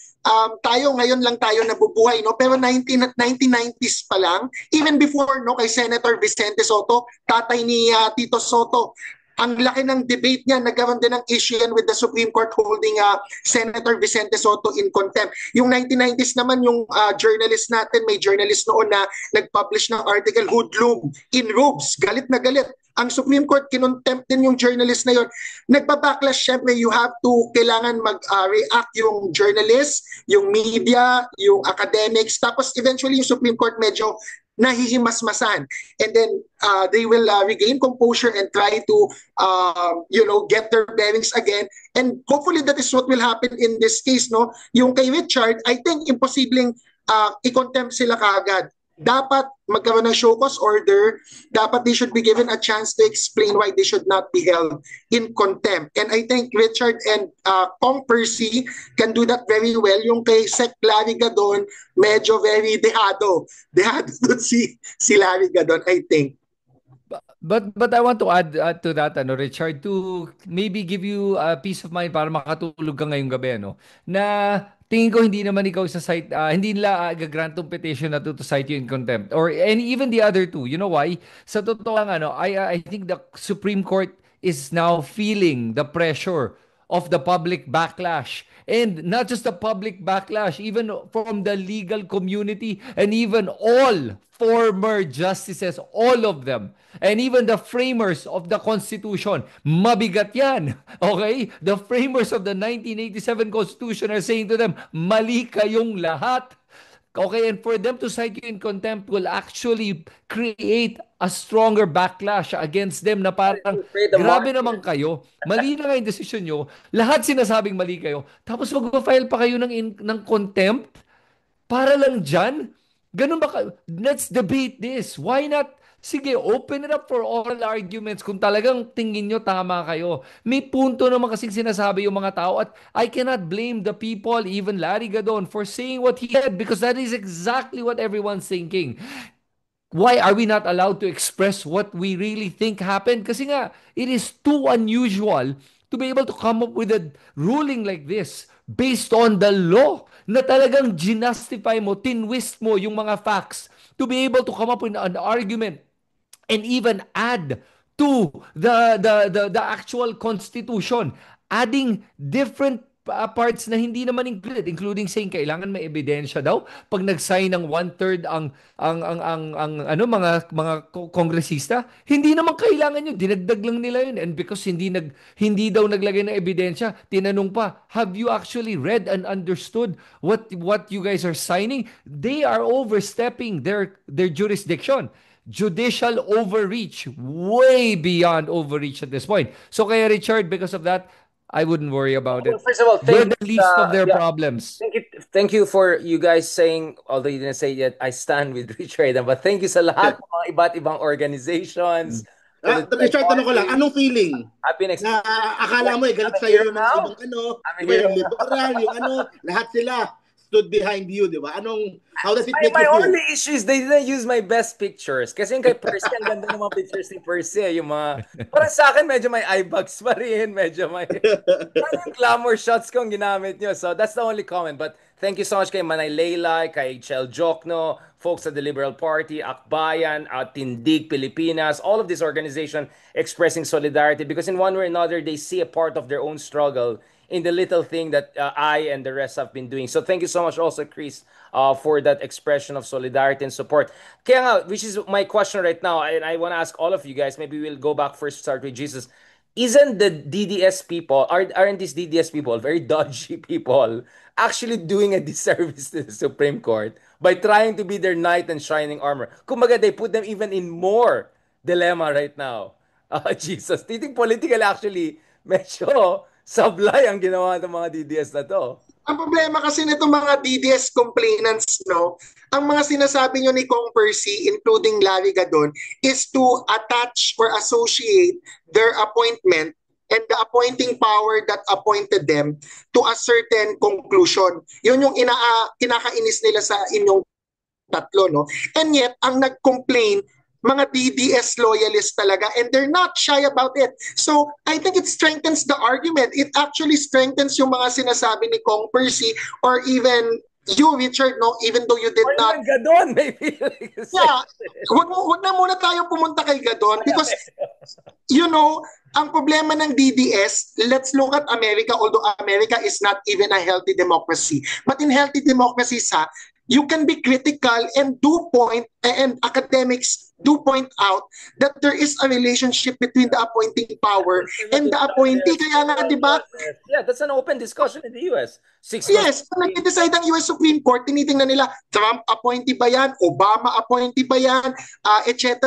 Tayo ngayon lang tayo nabubuhay, no? Pero 1990s pa lang, even before, no, kay Senator Vicente Soto, tatay ni Tito Soto, ang laki ng debate niya, nagkaroon din ng issue yan with the Supreme Court holding Senator Vicente Soto in contempt. Yung 1990s naman, yung journalist natin, may journalist noon na nag-publish ng article, Hoodlum, in robes, galit na galit. Ang Supreme Court, kinontempt din yung journalist na yun. Nagbabacklash, syempre, you have to, kailangan mag-react yung journalist, yung media, yung academics, tapos eventually yung Supreme Court medyo nahihimasmasan. And then they will regain composure and try to, get their bearings again. And hopefully that is what will happen in this case, no? Yung kay Richard, I think imposibleng i-contempt sila kaagad. dapat magkaroon ng show cause order, dapat they should be given a chance to explain why they should not be held in contempt. And I think Richard and Kong Percy can do that very well. Yung kay Sec Larry Gadon, medyo very dehado. Dehado doon si Larry Gadon, I think. But I want to add to that, Richard, to maybe give you a peace of mind para makatulog ka ngayong gabi, na tingin ko hindi naman ikaw sa site, hindi nila gagrant tong petition na to cite you in contempt, or and even the other two. You know why? Sa totoo lang, I think the Supreme Court is now feeling the pressure of the public backlash. And not just the public backlash, even from the legal community and even all former justices, all of them, and even the framers of the Constitution. Mabigat yan. Okay? The framers of the 1987 Constitution are saying to them, mali kayong lahat. Okay, and for them to cite you in contempt will actually create a stronger backlash against them na parang, grabe naman kayo, mali na nga yung desisyon nyo, lahat sinasabing mali kayo, tapos mag-file pa kayo ng contempt para lang dyan? Ganun ba let's debate this. Why not? Sige, open it up for oral arguments kung talagang tingin nyo tama kayo. May punto naman kasing sinasabi yung mga tao at I cannot blame the people, even Larry Gadon, for saying what he said because that is exactly what everyone's thinking. Why are we not allowed to express what we really think happened? Kasi nga, it is too unusual to be able to come up with a ruling like this based on the law na talagang ginustify mo, tinwist mo yung mga facts to be able to come up with an argument and even add to the actual constitution, adding different parts na hindi naman included, including saying kailangan may ebidensya daw pag nag-sign ng 1/3 ang mga kongresista. Hindi naman kailangan yun, dinagdag lang nila yun, and because hindi daw naglagay ng ebidensya, tinanong pa, have you actually read and understood what you guys are signing? They are overstepping their jurisdiction. Judicial overreach, way beyond overreach at this point. So kaya Richard, because of that, I wouldn't worry about it. First of all, we're the least of their problems. Thank you for you guys saying, although you didn't say it yet, I stand with Richard. But thank you sa lahat ng mga iba't ibang organizations. Richard, tanong ko lang, anong feeling? Na akala mo galit sa'yo yung mga ibang yung liberal, yung lahat sila stood behind you, di ba? How does it make you feel? My only issue is they didn't use my best pictures. Kasi yung kay Percy, ang ganda ng mga pictures ni Percy. Yung mga, parang sa akin, medyo may eye bags pa rin. Medyo may glamour shots kong ginamit nyo. So that's the only comment. But thank you so much kay Manay Leila, kay Chel Jokno, folks at the Liberal Party, Akbayan, Tindig, Pilipinas, all of this organization expressing solidarity because in one way or another, they see a part of their own struggle in the little thing that I and the rest have been doing. So thank you so much also, Chris, for that expression of solidarity and support. Kaya nga, which is my question right now, and I want to ask all of you guys, maybe we'll go back first, start with Jesus. Isn't the DDS people, aren't these DDS people, very dodgy people, actually doing a disservice to the Supreme Court by trying to be their knight in shining armor? Kumbaga, they put them even in more dilemma right now. Jesus, do you think politically actually medyo sablay ang ginawa ng mga DDS na to? Ang problema kasi nitong mga DDS complainants, ang mga sinasabi nyo ni Kong Percy, including Larry Gadon, is to attach or associate their appointment and the appointing power that appointed them to a certain conclusion. Yun yung kinakainis nila sa inyong tatlo, And yet, ang nag-complain, mga DDS loyalists talaga, and they're not shy about it. So, I think it strengthens the argument. It actually strengthens yung mga sinasabi ni Kong Percy or even you, Richard, even though you did not. Gadon, maybe. Yeah, wag na muna tayo pumunta kay Gadon because, ang problema ng DDS, let's look at America, although America is not even a healthy democracy. But in healthy democracies, you can be critical and academics do point out that there is a relationship between the appointing power and the appointee. Kaya nga, di ba? Yeah, that's an open discussion in the US. Yes, nag-decide ang US Supreme Court, tinitingnan nila, Trump appointee ba yan? Obama appointee ba yan? Etc.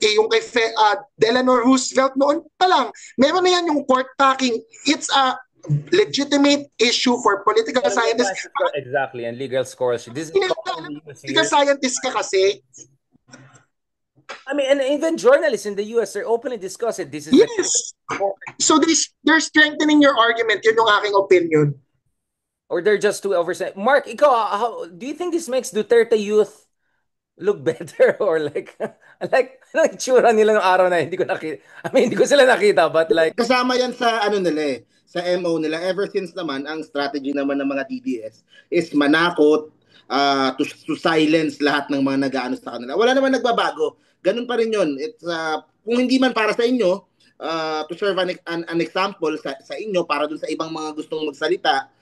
Yung kay Delano Roosevelt noon pa lang, meron na yan yung court packing. It's a legitimate issue for political scientists. Exactly, and legal scholars. Ika scientist ka kasi. I mean, and even journalists in the US are openly discussing this is Yes. So they're strengthening your argument. Yun yung aking opinion. or they're just too oversensitive. Mark, ikaw, how do you think this makes Duterte youth look better or like ano itsura nila ng araw na hindi ko nakita. I mean, hindi ko sila nakita but like Kasama yan sa ano nila sa MO nila. Ever since naman, ang strategy naman ng mga DDS is manakot, to silence lahat ng mga nag-aano sa kanila. Wala naman nagbabago. Ganun pa rin yun. It's, kung hindi man para sa inyo, to serve an example sa inyo, para dun sa ibang mga gustong magsalita,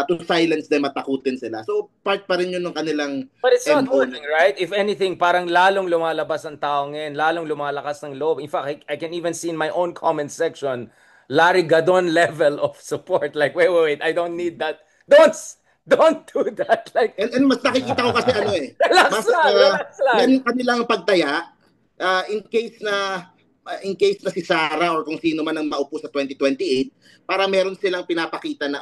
to silence them at takutin sila. So, part pa rin yun ng kanilang but it's not MO. working, right? If anything, parang lalong lumalabas ang tao ngayon, lalong lumalakas ng loob. In fact, I can even see in my own comment section, Larry Gadon level of support. Like, wait, I don't need that. Don't do that. Like, And mas nakikita ko kasi ano relax lang. yan yung kanilang pagtaya, in case na si Sara or kung sino man ang maupo sa 2028, para meron silang pinapakita na,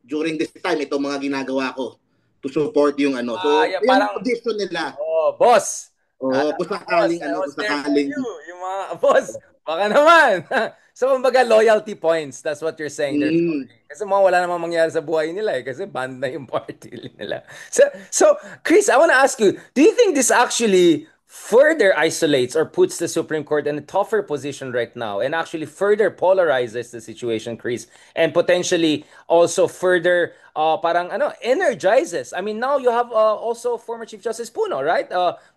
during this time, itong mga ginagawa ko to support yung ano. So, yeah, yan parang, yung position nila. Boss. Kung sakaling, Boss, kung sakaling. yung mga, boss, baka naman. So, kumbaga, loyalty points. That's what you're saying. Kasi wala namang mangyari sa buhay nila kasi banned na yung party nila. So, Chris, I want to ask you, do you think this actually further isolates or puts the Supreme Court in a tougher position right now and actually further polarizes the situation, Chris, and potentially also further parang energizes? I mean, now you have also former Chief Justice Puno, right?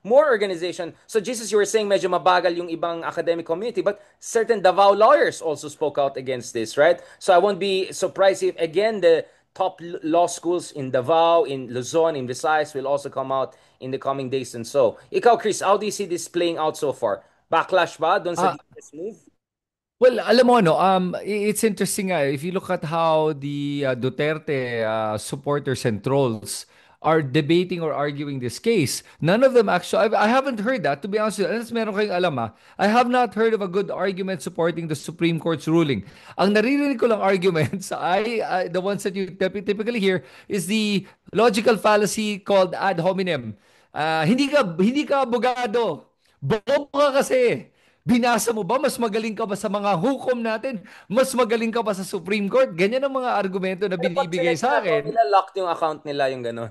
More organization. So, Jesus, you were saying medyo mabagal yung ibang academic community, but certain Davao lawyers also spoke out against this, right? So, I won't be surprised if, again, the top law schools in Davao, in Luzon, in Visayas will also come out in the coming days and so. Ikaw, Chris, how do you see this playing out so far? Backlash ba doon sa DPS move? Well, alam mo it's interesting if you look at how the Duterte supporters and trolls are debating or arguing this case. None of them actually, I haven't heard that, to be honest with you. Unless meron kayong alam I have not heard of a good argument supporting the Supreme Court's ruling. Ang naririnig ko lang arguments, the ones that you typically hear, is the logical fallacy called ad hominem. Hindi ka abogado. Bobo ka kasi. Binasa mo ba? Mas magaling ka ba sa mga hukom natin? Mas magaling ka ba sa Supreme Court? Ganyan ang mga argumento na binibigay sa akin. Nila locked yung account nila yung ganun.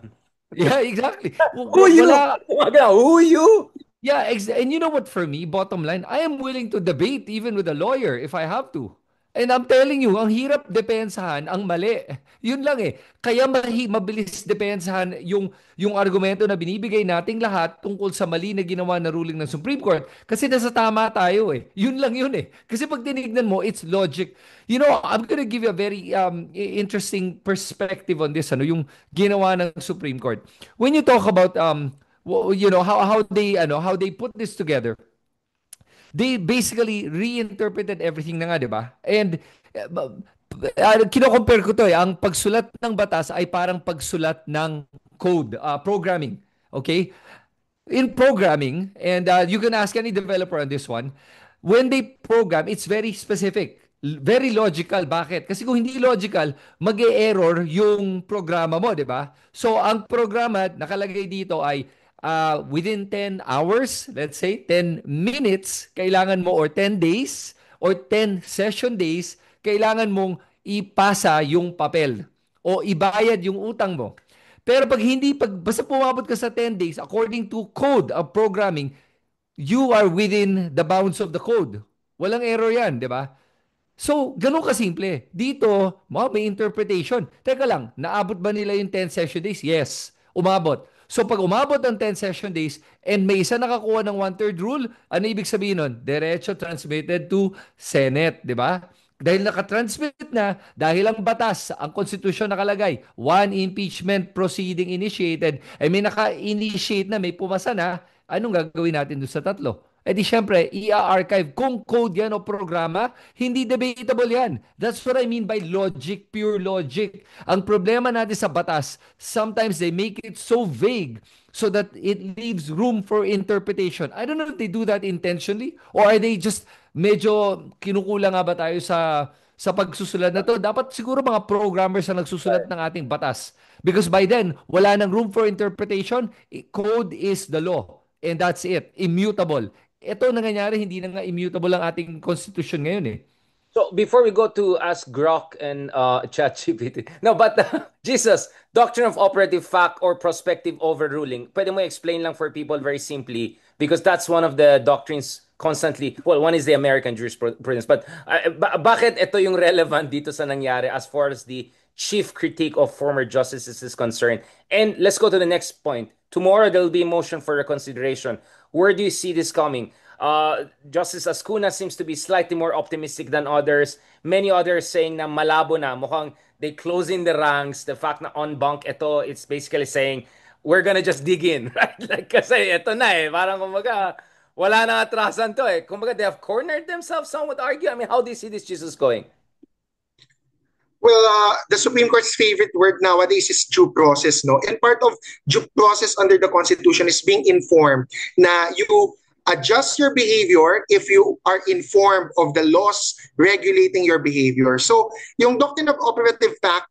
Yeah, exactly. Who you? Who you? Yeah, and you know what, for me, bottom line, I am willing to debate even with a lawyer if I have to. And I'm telling you, ang hirap depensahan ang mali. Yun lang Kaya mabilis depensahan yung argumento na binibigay nating lahat tungkol sa mali na ginawa na ruling ng Supreme Court. Kasi nasa tama tayo Yun lang yun Kasi pag tinignan mo, it's logic. You know, I'm gonna give you a very interesting perspective on this, yung ginawa ng Supreme Court. When you talk about how they put this together, they basically reinterpreted everything na nga, di ba? And kino-compare ko to ang pagsulat ng batas ay parang pagsulat ng code, programming. Okay? In programming, and you can ask any developer on this one, when they program, it's very specific. Very logical. Bakit? Kasi kung hindi logical, mag-e-error yung programa mo, di ba? So, ang programa nakalagay dito ay within 10 hours, let's say 10 minutes, kailangan mo, or 10 days, or 10 session days, kailangan mong ipasa yung papel o ibayad yung utang mo. Pero basta pumabot ka sa 10 days, according to code of programming, you are within the bounds of the code. Walang error yan, di ba? So, ganun kasimple. Dito, may interpretation. Teka lang, naabot ba nila yung 10 session days? Yes, umabot. So pag umabot ng 10 session days and may isa nakakuha ng 1/3 rule, ano ibig sabihin nun? Diretso transmitted to Senate, di ba? Dahil nakatransmit na, dahil ang batas, ang konstitusyon nakalagay, one impeachment proceeding initiated, ay may naka-initiate na, may pumasa na, anong gagawin natin doon sa tatlo? Eh di syempre, i-archive. Kung code yan o programa, hindi debatable yan. That's what I mean by logic, pure logic. Ang problema natin sa batas, sometimes they make it so vague so that it leaves room for interpretation. I don't know if they do that intentionally or are they just medyo kinukulang nga ba tayo sa sa pagsusulat na to. Dapat siguro mga programmers na nagsusulat ng ating batas. Because by then, wala nang room for interpretation. Code is the law. And that's it. Immutable. Ito nangyayari, hindi na nga immutable ang ating constitution ngayon eh. So before we go to ask Grok and ChatGPT, no, but Jesus, doctrine of operative fact or prospective overruling, pwede mo explain lang for people very simply because that's one of the doctrines constantly. Well, one is the American jurisprudence, but bakit ito yung relevant dito sa nangyari as far as the chief critique of former justices is concerned? And let's go to the next point. Tomorrow there will be a motion for reconsideration. Where do you see this coming? Justice Ascuna seems to be slightly more optimistic than others. Many others saying na malabo na. Mukhang they closing the ranks. The fact na on bank ito, it's basically saying, we're gonna just dig in, right? Like, kasi ito na eh. Parang kumbaga, wala nang atrasan to eh. Kumbaga, they have cornered themselves, some would argue. I mean, how do you see this Jesus going? Well, the Supreme Court's favorite word nowadays is due process, no? And part of due process under the Constitution is being informed na you adjust your behavior if you are informed of the laws regulating your behavior. So, yung doctrine of operative fact,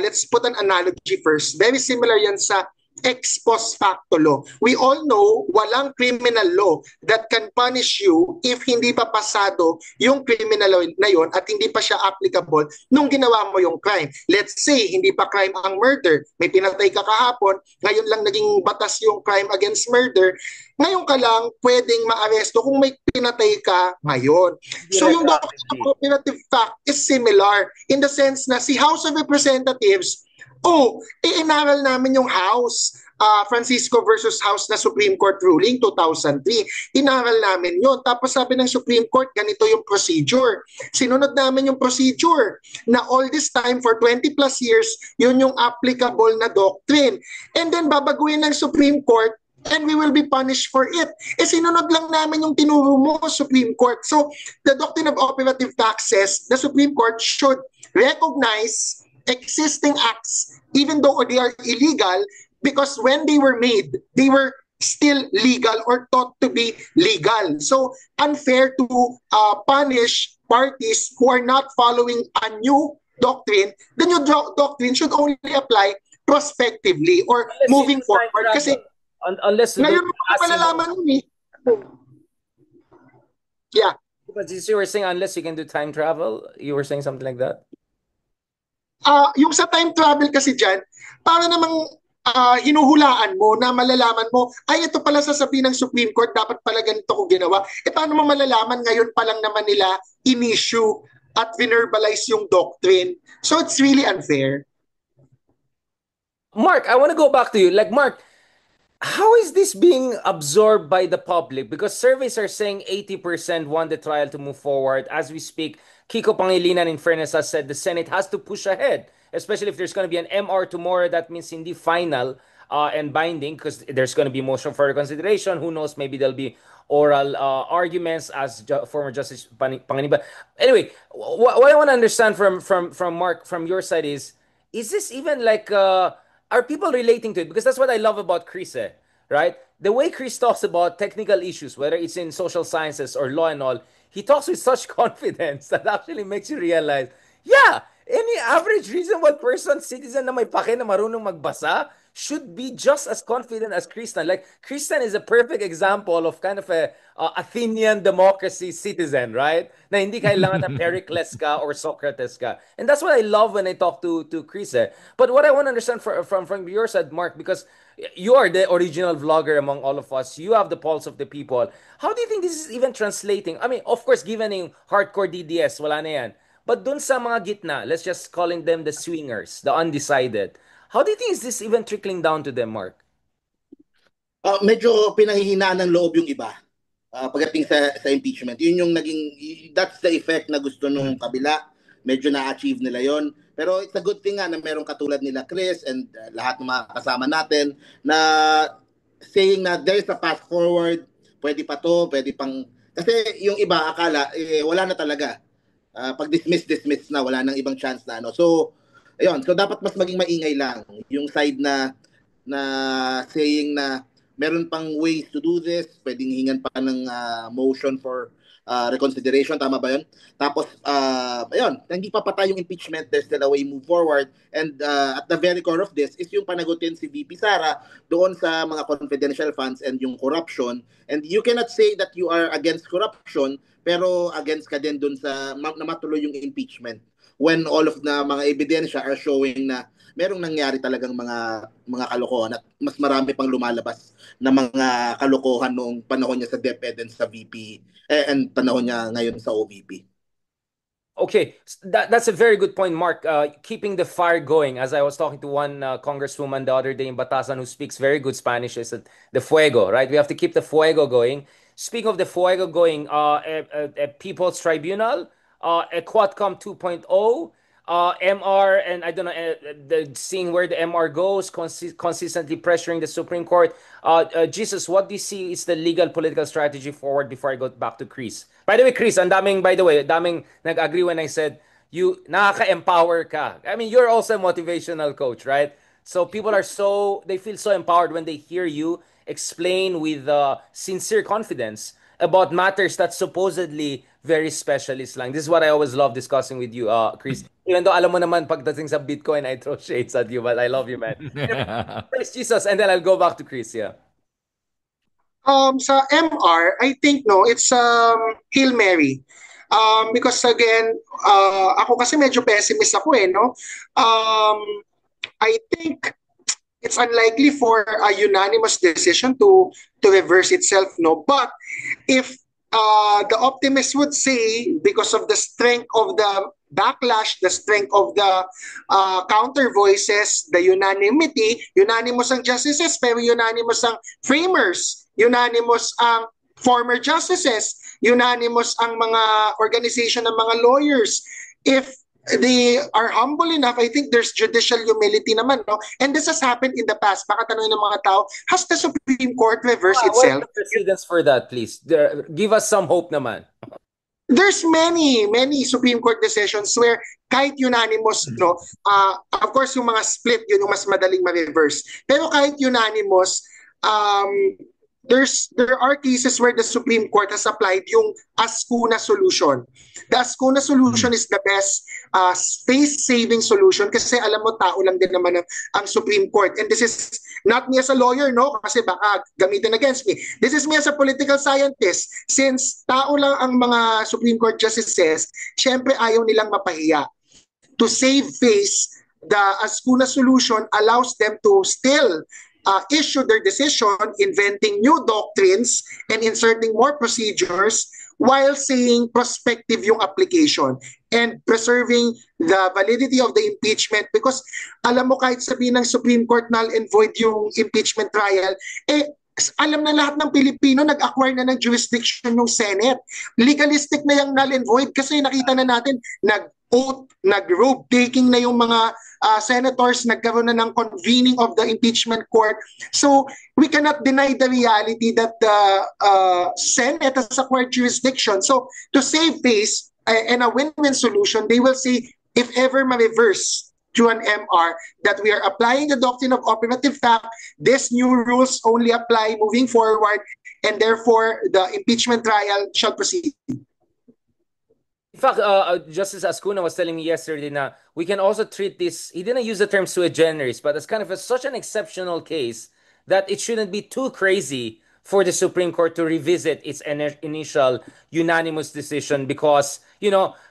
let's put an analogy first. Very similar yan sa ex post facto law. We all know walang criminal law that can punish you if hindi pa pasado yung criminal law na yon at hindi pa siya applicable nung ginawa mo yung crime. Let's say, hindi pa crime ang murder. May pinatay ka kahapon, ngayon lang naging batas yung crime against murder. Ngayon ka lang pwedeng maaresto kung may pinatay ka ngayon. So yung doctrine of operative fact is similar in the sense na si House of Representatives, inaral namin yung House, Francisco versus House na Supreme Court ruling 2003. Inaral namin yun. Tapos sabi ng Supreme Court, ganito yung procedure. Sinunod namin yung procedure na all this time for 20 plus years, yun yung applicable na doctrine. And then babaguhin ng Supreme Court and we will be punished for it. Sinunod lang namin yung tinuro mo, Supreme Court. So, the doctrine of operative fact says the Supreme Court should recognize existing acts even though they are illegal because when they were made, they were still legal or thought to be legal. So, unfair to punish parties who are not following a new doctrine. The new doctrine should only apply prospectively or moving forward. Kasi unless ngayon mo malalaman yun eh. Yeah. Because you were saying unless you can do time travel, you were saying something like that? Yung sa time travel kasi dyan, para namang hinuhulaan mo na malalaman mo, ay ito pala sasabihin ng Supreme Court, dapat pala ganito ko ginawa. Paano mo malalaman ngayon pa lang naman nila in-issue at verbalize yung doctrine? So it's really unfair. Mark, I want to go back to you. Like, Mark, how is this being absorbed by the public? Because surveys are saying 80% want the trial to move forward. As we speak, Kiko Pangilinan, in fairness, has said the Senate has to push ahead, especially if there's going to be an MR tomorrow. That means hindi final and binding because there's going to be motion for reconsideration. Who knows? Maybe there'll be oral arguments as former Justice Pangilinan. Anyway, what I want to understand from Mark, from your side is this even like are people relating to it? Because that's what I love about Chris, right? The way Chris talks about technical issues, whether it's in social sciences or law and all, he talks with such confidence that actually makes you realize, yeah, any average reasonable person, citizen na may pake na marunong magbasa should be just as confident as Christian. Like, Christian is a perfect example of kind of a Athenian democracy citizen, right? Na hindi kailangan na Pericles ka or Socrates ka. And that's what I love when I talk to Chris. But what I want to understand from your side, Mark, because you are the original vlogger among all of us. You have the pulse of the people. How do you think this is even translating? I mean, of course, given yung hardcore DDS, wala na yan. But dun sa mga gitna, let's just calling them the swingers, the undecided. How do you think is this even trickling down to them, Mark? Medyo pinanghihinaan ng loob yung iba pagdating sa impeachment. Yun yung that's the effect na gusto nung kabila. Medyo na-achieve nila yon. Pero it's a good thing nga na merong katulad nila Chris and lahat ng mga kasama natin na saying na there is a path forward, pwede pa to, pwede pang... Kasi yung iba akala, wala na talaga. Pag dismiss na, wala nang ibang chance na ano. So, ayun, so dapat mas maging maingay lang yung side na saying na meron pang ways to do this, pwedeng hingan pa ng motion for reconsideration, tama ba yun? Tapos, ayun, hindi pa patay yung impeachment, there's still a way move forward. And at the very core of this is yung panagutin si VP Sara doon sa mga confidential funds and yung corruption. And you cannot say that you are against corruption, pero against ka din doon sa na matuloy yung impeachment when all of na mga ebidensya are showing na merong nangyari talagang mga kalokohan at mas marami pang lumalabas na mga kalokohan noong panahon niya sa DepEd and sa VP and panahon niya ngayon sa OVP. Okay, that's a very good point, Mark. Keeping the fire going. As I was talking to one congresswoman the other day in Batasan who speaks very good Spanish, is the fuego, right? We have to keep the fuego going. Speaking of the fuego going, a People's Tribunal, a Quadcom 2.0, MR, and I don't know, seeing where the MR goes, consistently pressuring the Supreme Court. Jesus, what do you see is the legal political strategy forward before I go back to Chris? By the way, Chris, daming nag-agree when I said, you, nakaka-empower ka. I mean, you're also a motivational coach, right? So people they feel so empowered when they hear you explain with sincere confidence about matters that supposedly very specialist lang. This is what I always love discussing with you, Chris. Even though alam mo naman pagdating sa Bitcoin, I throw shades at you, but I love you, man. Praise Jesus, and then I'll go back to Chris, yeah. Sa MR, I think no, it's Hail Mary. Because again, ako kasi medyo pessimist ako no. I think it's unlikely for a unanimous decision to reverse itself no. But if the optimist would say because of the strength of the backlash, the strength of the counter voices, the unanimous ang justices, pero unanimous ang framers, unanimous ang former justices, unanimous ang mga organization ng mga lawyers. If they are humble enough, I think there's judicial humility naman, no? And this has happened in the past. Baka tanongin ng mga tao, has the Supreme Court reversed itself? What are the precedents for that, please? Give us some hope naman. There's many Supreme Court decisions where kahit unanimous, no, of course yung mga split, yun yung mas madaling ma-reverse. Pero kahit unanimous, there are cases where the Supreme Court has applied yung Ascuna solution. The Ascuna solution is the best space-saving solution kasi alam mo, tao lang din naman ang Supreme Court. And this is not me as a lawyer, no? Kasi baka gamitin against me. This is me as a political scientist. Since tao lang ang mga Supreme Court justices, syempre ayaw nilang mapahiya. To save face, the Ascuna solution allows them to still issue their decision, inventing new doctrines and inserting more procedures while saying prospective yung application and preserving the validity of the impeachment because alam mo kahit sabihin ng Supreme Court null and void yung impeachment trial, alam na lahat ng Pilipino nag-acquire na ng jurisdiction yung Senate. Legalistic na yung null and void kasi nakita na natin nag-oath, nag-robe taking na yung mga senators, nagkaroon na ng convening of the impeachment court. So we cannot deny the reality that the Senate has acquired jurisdiction. So to save face and a win-win solution, they will say if ever ma-reverse to an MR that we are applying the doctrine of operative fact, these new rules only apply moving forward and therefore the impeachment trial shall proceed. In fact, Justice Ascuna was telling me yesterday na we can also treat this, he didn't use the term sui generis, but it's kind of such an exceptional case that it shouldn't be too crazy for the Supreme Court to revisit its initial unanimous decision because,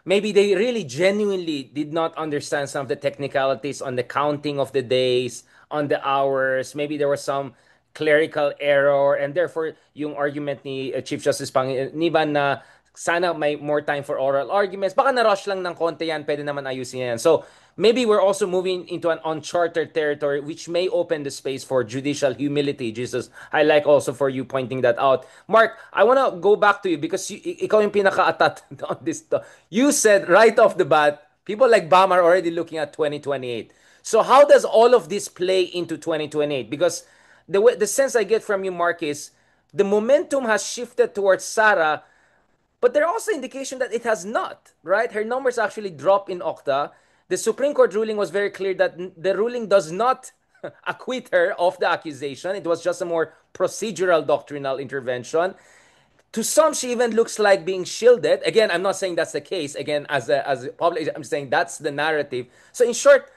maybe they really genuinely did not understand some of the technicalities on the counting of the days, on the hours. Maybe there was some clerical error and therefore yung argument ni Chief Justice Panganiban na sana may more time for oral arguments. Baka na-rush lang ng konti yan, pwede naman ayusin yan. So, maybe we're also moving into an uncharted territory which may open the space for judicial humility, Jesus. I like also for you pointing that out. Mark, I want to go back to you because ikaw yung pinaka-atat on this. You said right off the bat, people like Bam are already looking at 2028. So how does all of this play into 2028? Because the sense I get from you, Mark, is the momentum has shifted towards Sara. But there are also indication that it has not, right? Her numbers actually drop in Okta. The Supreme Court ruling was very clear that the ruling does not acquit her of the accusation. It was just a more procedural doctrinal intervention. To some, she even looks like being shielded. Again, I'm not saying that's the case. Again, as a public, I'm saying that's the narrative. So in short,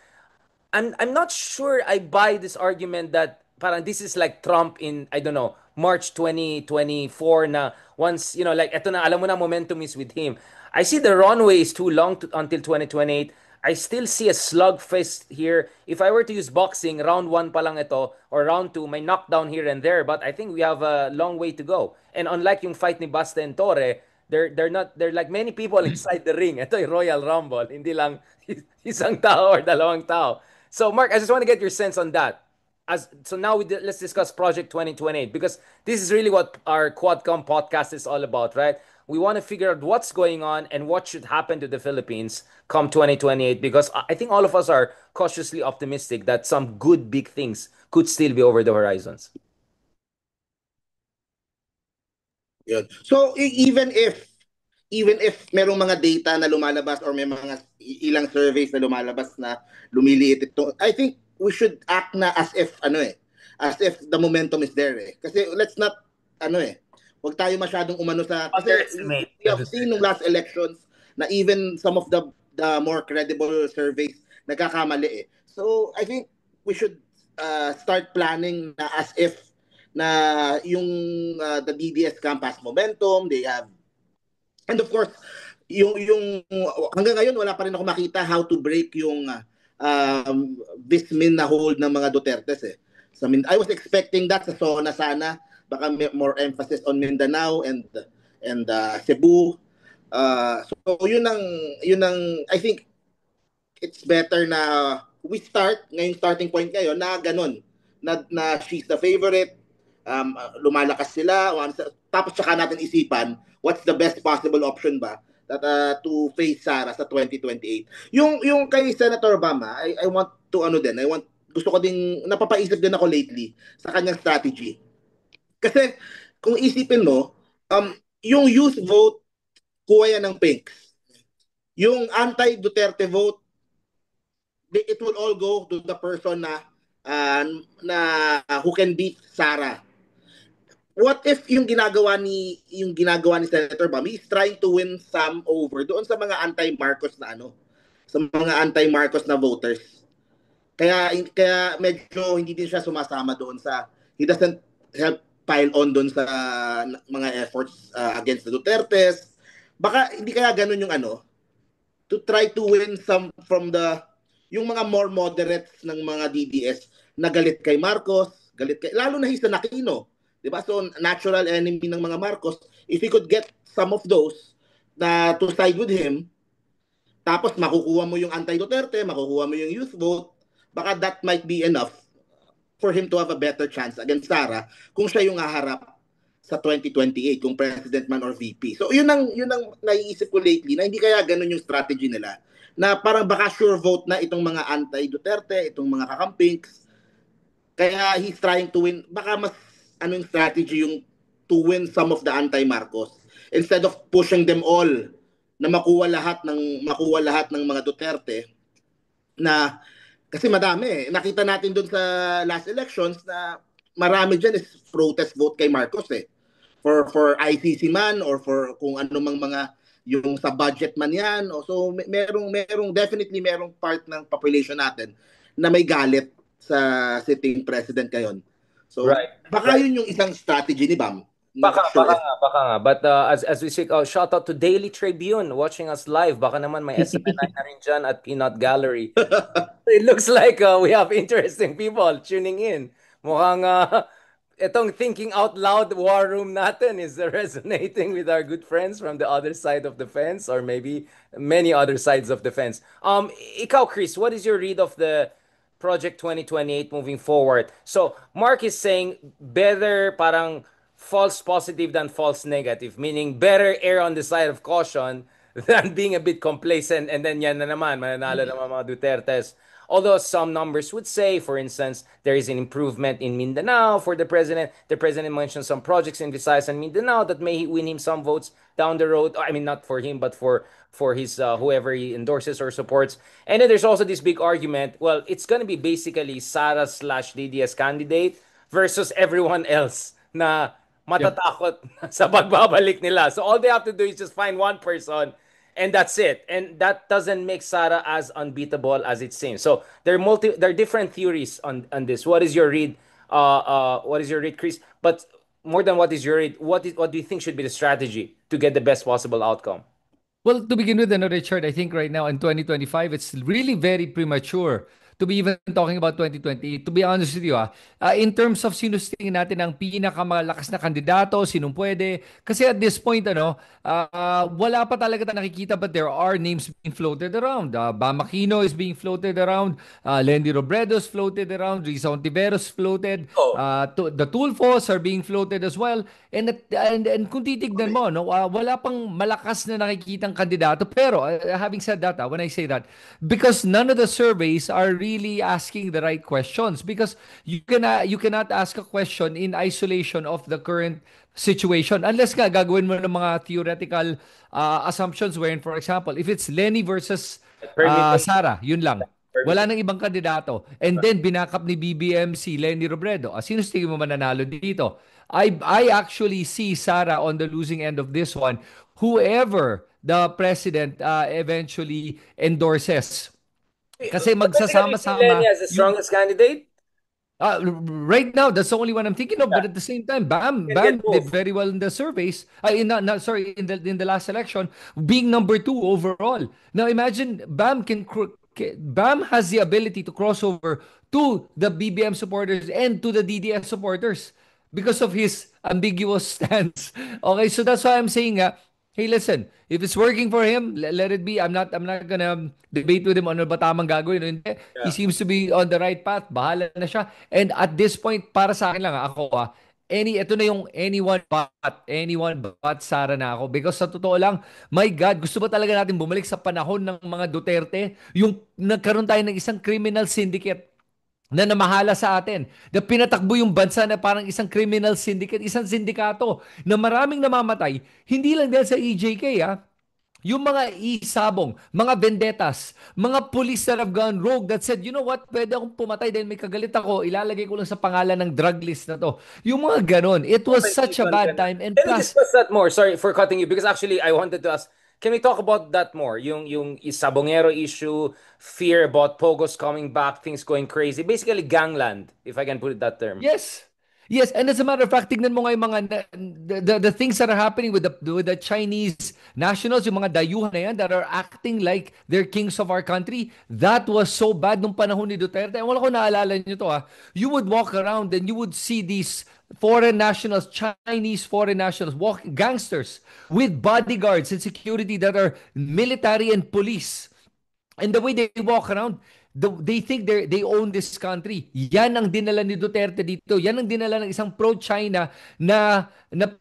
I'm not sure I buy this argument that parang this is like Trump in, I don't know, March 2024 na once, like eto na, alam mo na, momentum is with him. I see the runway is too long until 2028. I still see a slugfest here. If I were to use boxing, round 1 pa lang ito or round 2, may knockdown here and there, but I think we have a long way to go. And unlike yung fight ni Basta and Torre, they're like many people inside the ring. Ito yung Royal Rumble, hindi lang isang tao or dalawang tao. So, Mark, I just want to get your sense on that. So now let's discuss Project 2028, because this is really what our Quadcom podcast is all about, right? We want to figure out what's going on and what should happen to the Philippines come 2028, because I think all of us are cautiously optimistic that some good big things could still be over the horizons. Yun. So even if merong mga data na lumalabas or may mga ilang surveys na lumalabas na lumiliit ito, I think we should act na as if as if the momentum is there eh. Kasi let's not wag tayo masyadong umano sa kasi Underestimate. we have seen nung last elections na even some of the more credible surveys nagkakamali eh. So I think we should start planning na as if na yung the DDS camp has momentum, they have. And of course, yung hanggang ngayon wala pa rin ako makita how to break yung Vismin na hold ng mga Dutertes eh. So, I mean, I was expecting that sa SONA sana, baka more emphasis on Mindanao and Cebu. So yun ang I think it's better na we start ngayong starting point ngayon na ganun na she's the favorite, lumalakas sila, tapos saka natin isipan what's the best possible option ba that to face Sara sa 2028. Yung kay Senator Bama, I want to gusto ko ding napapaisip din ako lately sa kanyang strategy. Kasi kung isipin mo, yung youth vote kuha yan ng pinks. Yung anti-Duterte vote, it will all go to the person na who can beat Sara. What if yung ginagawa ni Senator Bam is trying to win some over doon sa mga anti-Marcos na sa mga anti-Marcos na voters. Kaya medyo hindi din siya sumasama doon he doesn't help pile on doon sa mga efforts against the Dutertes. Baka hindi kaya ganun yung to try to win some from yung mga more moderates ng mga DDS na galit kay Marcos, lalo na sa Aquino. Diba? So, natural enemy ng mga Marcos, if he could get some of those to side with him, tapos makukuha mo yung anti-Duterte, makukuha mo yung youth vote, baka that might be enough for him to have a better chance against Sara kung siya yung haharap sa 2028, kung president man or VP. So, yun ang naiisip ko lately, na hindi kaya ganun yung strategy nila, na parang baka sure vote na itong mga anti-Duterte, itong mga kakampings, kaya he's trying to win, baka mas anong strategy yung to win some of the anti-Marcos instead of pushing them all na makuha lahat ng mga Duterte na kasi madami nakita natin doon sa last elections na marami diyan is protest vote kay Marcos for ICC man or for kung ano mang mga yung sa budget man yan so merong definitely merong part ng population natin na may galit sa sitting president ngayon. So, baka yun yung isang strategy ni Bam. Baka nga. But as we say, shout out to Daily Tribune watching us live. Baka naman may SMNI na rin dyan at Peanut Gallery. It looks like we have interesting people tuning in. Mukhang itong thinking out loud war room natin is resonating with our good friends from the other side of the fence or maybe many other sides of the fence. Ikaw, Chris, what is your read of the Project 2028 moving forward? So, Mark is saying better parang false positive than false negative, meaning better err on the side of caution than being a bit complacent and then yan na naman, mananalo naman mga Dutertes. Although some numbers would say, for instance, there is an improvement in Mindanao for the president. The president mentioned some projects in Visayas and Mindanao that may win him some votes down the road. I mean, not for him, but for his whoever he endorses or supports. And then there's also this big argument. Well, it's going to be basically Sara / DDS candidate versus everyone else na matatakot sa pagbabalik nila. So all they have to do is just find one person and that's it. And that doesn't make Sara as unbeatable as it seems. So there are different theories on this. What is your read? What is your read, Chris? But more than what is your read, what do you think should be the strategy to get the best possible outcome? Well, to begin with, Richard, I think right now in 2025, it's really very premature to be even talking about 2020. To be honest with you, in terms of sino sa tingin natin ang pinakamalakas na kandidato, sinong pwede. Kasi at this point, wala pa talaga tayo nakikita but there are names being floated around. Bam Aquino is being floated around. Lenny Robredo is floated around. Risa Ontiveros floated. Oh, The Tulfos are being floated as well. And kung titignan mo, no, wala pang malakas na nakikitang kandidato. Pero having said that, when I say that, because none of the surveys are really asking the right questions, because you cannot ask a question in isolation of the current situation unless nga gagawin mo ng mga theoretical assumptions wherein, for example, if it's Lenny versus permutation. Sara, yun lang. Wala nang ibang kandidato. And then, binakap ni BBM si Lenny Robredo. Sino sa tingin mo mananalo dito? I actually see Sara on the losing end of this one. Whoever the president eventually endorses. Kasi Basically, you see Lenny magsasama-sama as the yung strongest candidate. right now, that's the only one I'm thinking of. Yeah, But at the same time, Bam, you can Bam get did both. very well in the surveys. Sorry, in the last election, being number two overall. Now imagine Bam has the ability to cross over to the BBM supporters and to the DDS supporters because of his ambiguous stance. Okay, so that's why I'm saying, hey, listen, if it's working for him, let it be. I'm not gonna debate with him ano ba tamang gagawin. Hindi. He Yeah. seems to be on the right path. Bahala na siya. And at this point, para sa akin lang, ito na yung anyone but Sara na ako. Because sa totoo lang, my God, gusto ba talaga natin bumalik sa panahon ng mga Duterte? Yung nagkaroon tayo ng isang criminal syndicate na namahala sa atin, na pinatakbo yung bansa na parang isang criminal syndicate, isang sindikato na maraming namamatay, hindi lang dahil sa EJK, yung mga isabong, mga vendettas, mga police that have gone rogue that said, you know what, pwede akong pumatay dahil may kagalit ako, ilalagay ko lang sa pangalan ng drug list na to. Yung mga ganon, it was such a bad time. And Can we plus, discuss that more? Sorry for cutting you because actually I wanted to ask. Can we talk about that more? Yung Sabongero issue, fear about Pogos coming back, things going crazy. Basically gangland, if I can put it that term. yes. Yes, and as a matter of fact, tignan mo nga yung mga the things that are happening with the Chinese nationals, yung mga dayuhan na yan that are acting like they're kings of our country. That was so bad nung panahon ni Duterte. Wala ko naalala niyo to, ha. You would walk around and you would see these foreign nationals, Chinese foreign nationals, gangsters with bodyguards and security that are military and police. And the way they walk around, they think they own this country. Yan ang dinala ni Duterte dito. Yan ang dinala ng isang pro-China na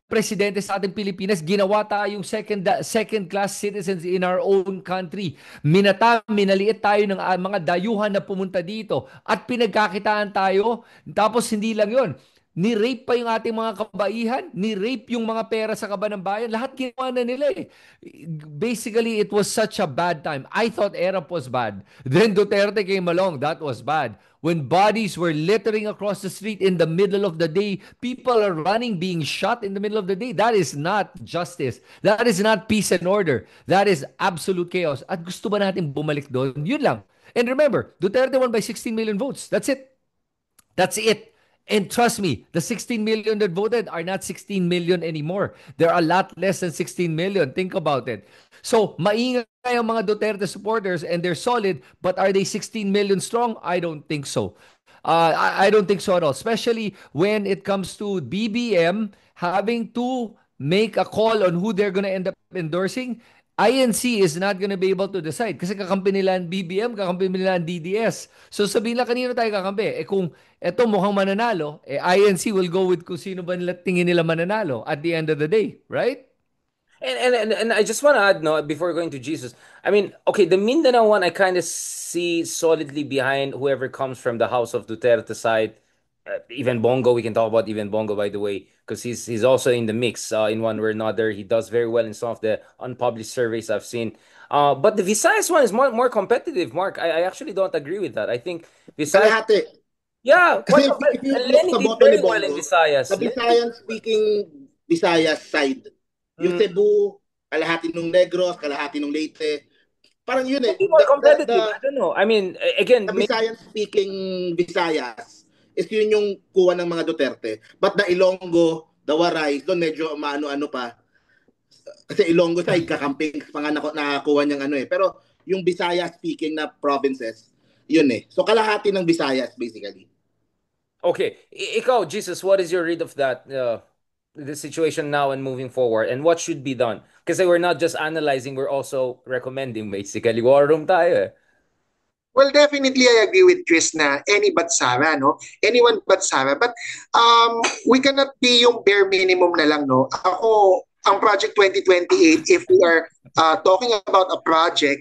presidente sa ating Pilipinas. Ginawa tayong second class citizens in our own country. Minaliit tayo ng mga dayuhan na pumunta dito at pinagkakitaan tayo. Tapos hindi lang 'yon. Ni-rape pa yung ating mga kabaihan, ni-rape yung mga pera sa kaban ng bayan, lahat ginawa na nila eh. Basically, it was such a bad time. I thought Erap was bad. Then Duterte came along, that was bad. When bodies were littering across the street in the middle of the day, people are running, being shot in the middle of the day. That is not justice. That is not peace and order. That is absolute chaos. At gusto ba natin bumalik doon? Yun lang. And remember, Duterte won by 16 million votes. That's it. That's it. And trust me, the 16 million that voted are not 16 million anymore. They're a lot less than 16 million. Think about it. So, maingay ang mga Duterte supporters and they're solid, but are they 16 million strong? I don't think so. I don't think so at all. Especially when it comes to BBM having to make a call on who they're gonna end up endorsing. INC is not gonna be able to decide kasi kakampi nila ang BBM, kakampi nila ang DDS. So sabihin lang kanino tayo kakampi. Kung eto mukhang mananalo, INC will go with kung sino ba nila tingin nila mananalo at the end of the day, right? And I just want to add, no, before going to Jesus, I mean, okay, the Mindanao one, I kind of see solidly behind whoever comes from the House of Duterte side. Even Bongo, we can talk about even Bongo, by the way, because he's also in the mix in one way or another. He does very well in some of the unpublished surveys I've seen. But the Visayas one is more competitive, Mark. I actually don't agree with that. I think Visayas. Kalahati. Yeah, quite Kasi well. if you And look Lenny sa did boto ni very well in Bongo, Visayas. sa Lenny did Visayan-speaking Visayas side, yung mm. Cebu, kalahati nung Negros, kalahati nung Leyte, parang yun eh. Could be more competitive. I don't know. I mean, again, The maybe, Visayan-speaking Visayas is yun yung kuha ng mga Duterte. But the Ilonggo, the Waray, doon medyo maano-ano pa. Kasi Ilonggo side, kakamping pa nga nakakuha niyang ano eh. Pero yung Visaya-speaking na provinces, yun eh. So kalahati ng Visayas basically. okay. Ikaw, Jesus, what is your read of that, the situation now and moving forward, and what should be done? Because we're not just analyzing, we're also recommending, basically. War room tayo eh. Well, definitely I agree with Chris na any but Sara, no? Anyone but Sara. But we cannot be yung bare minimum na lang, no? Ako, ang Project 2028, if we are talking about a project,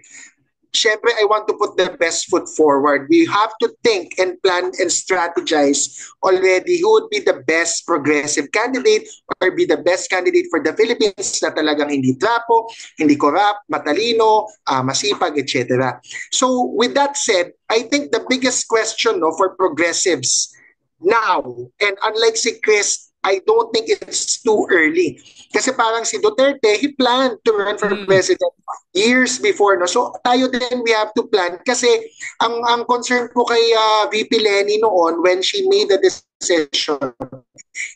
syempre, I want to put the best foot forward. We have to think and plan and strategize already who would be the best progressive candidate or be the best candidate for the Philippines na talagang hindi trapo, hindi corrupt, matalino, masipag, etc. So with that said, I think the biggest question, no, for progressives now, and unlike si Chris, I don't think it's too early. Kasi parang si Duterte, he planned to run for president years before. No? So tayo din, we have to plan. Kasi ang concern ko kay VP Lenny noon when she made the decision,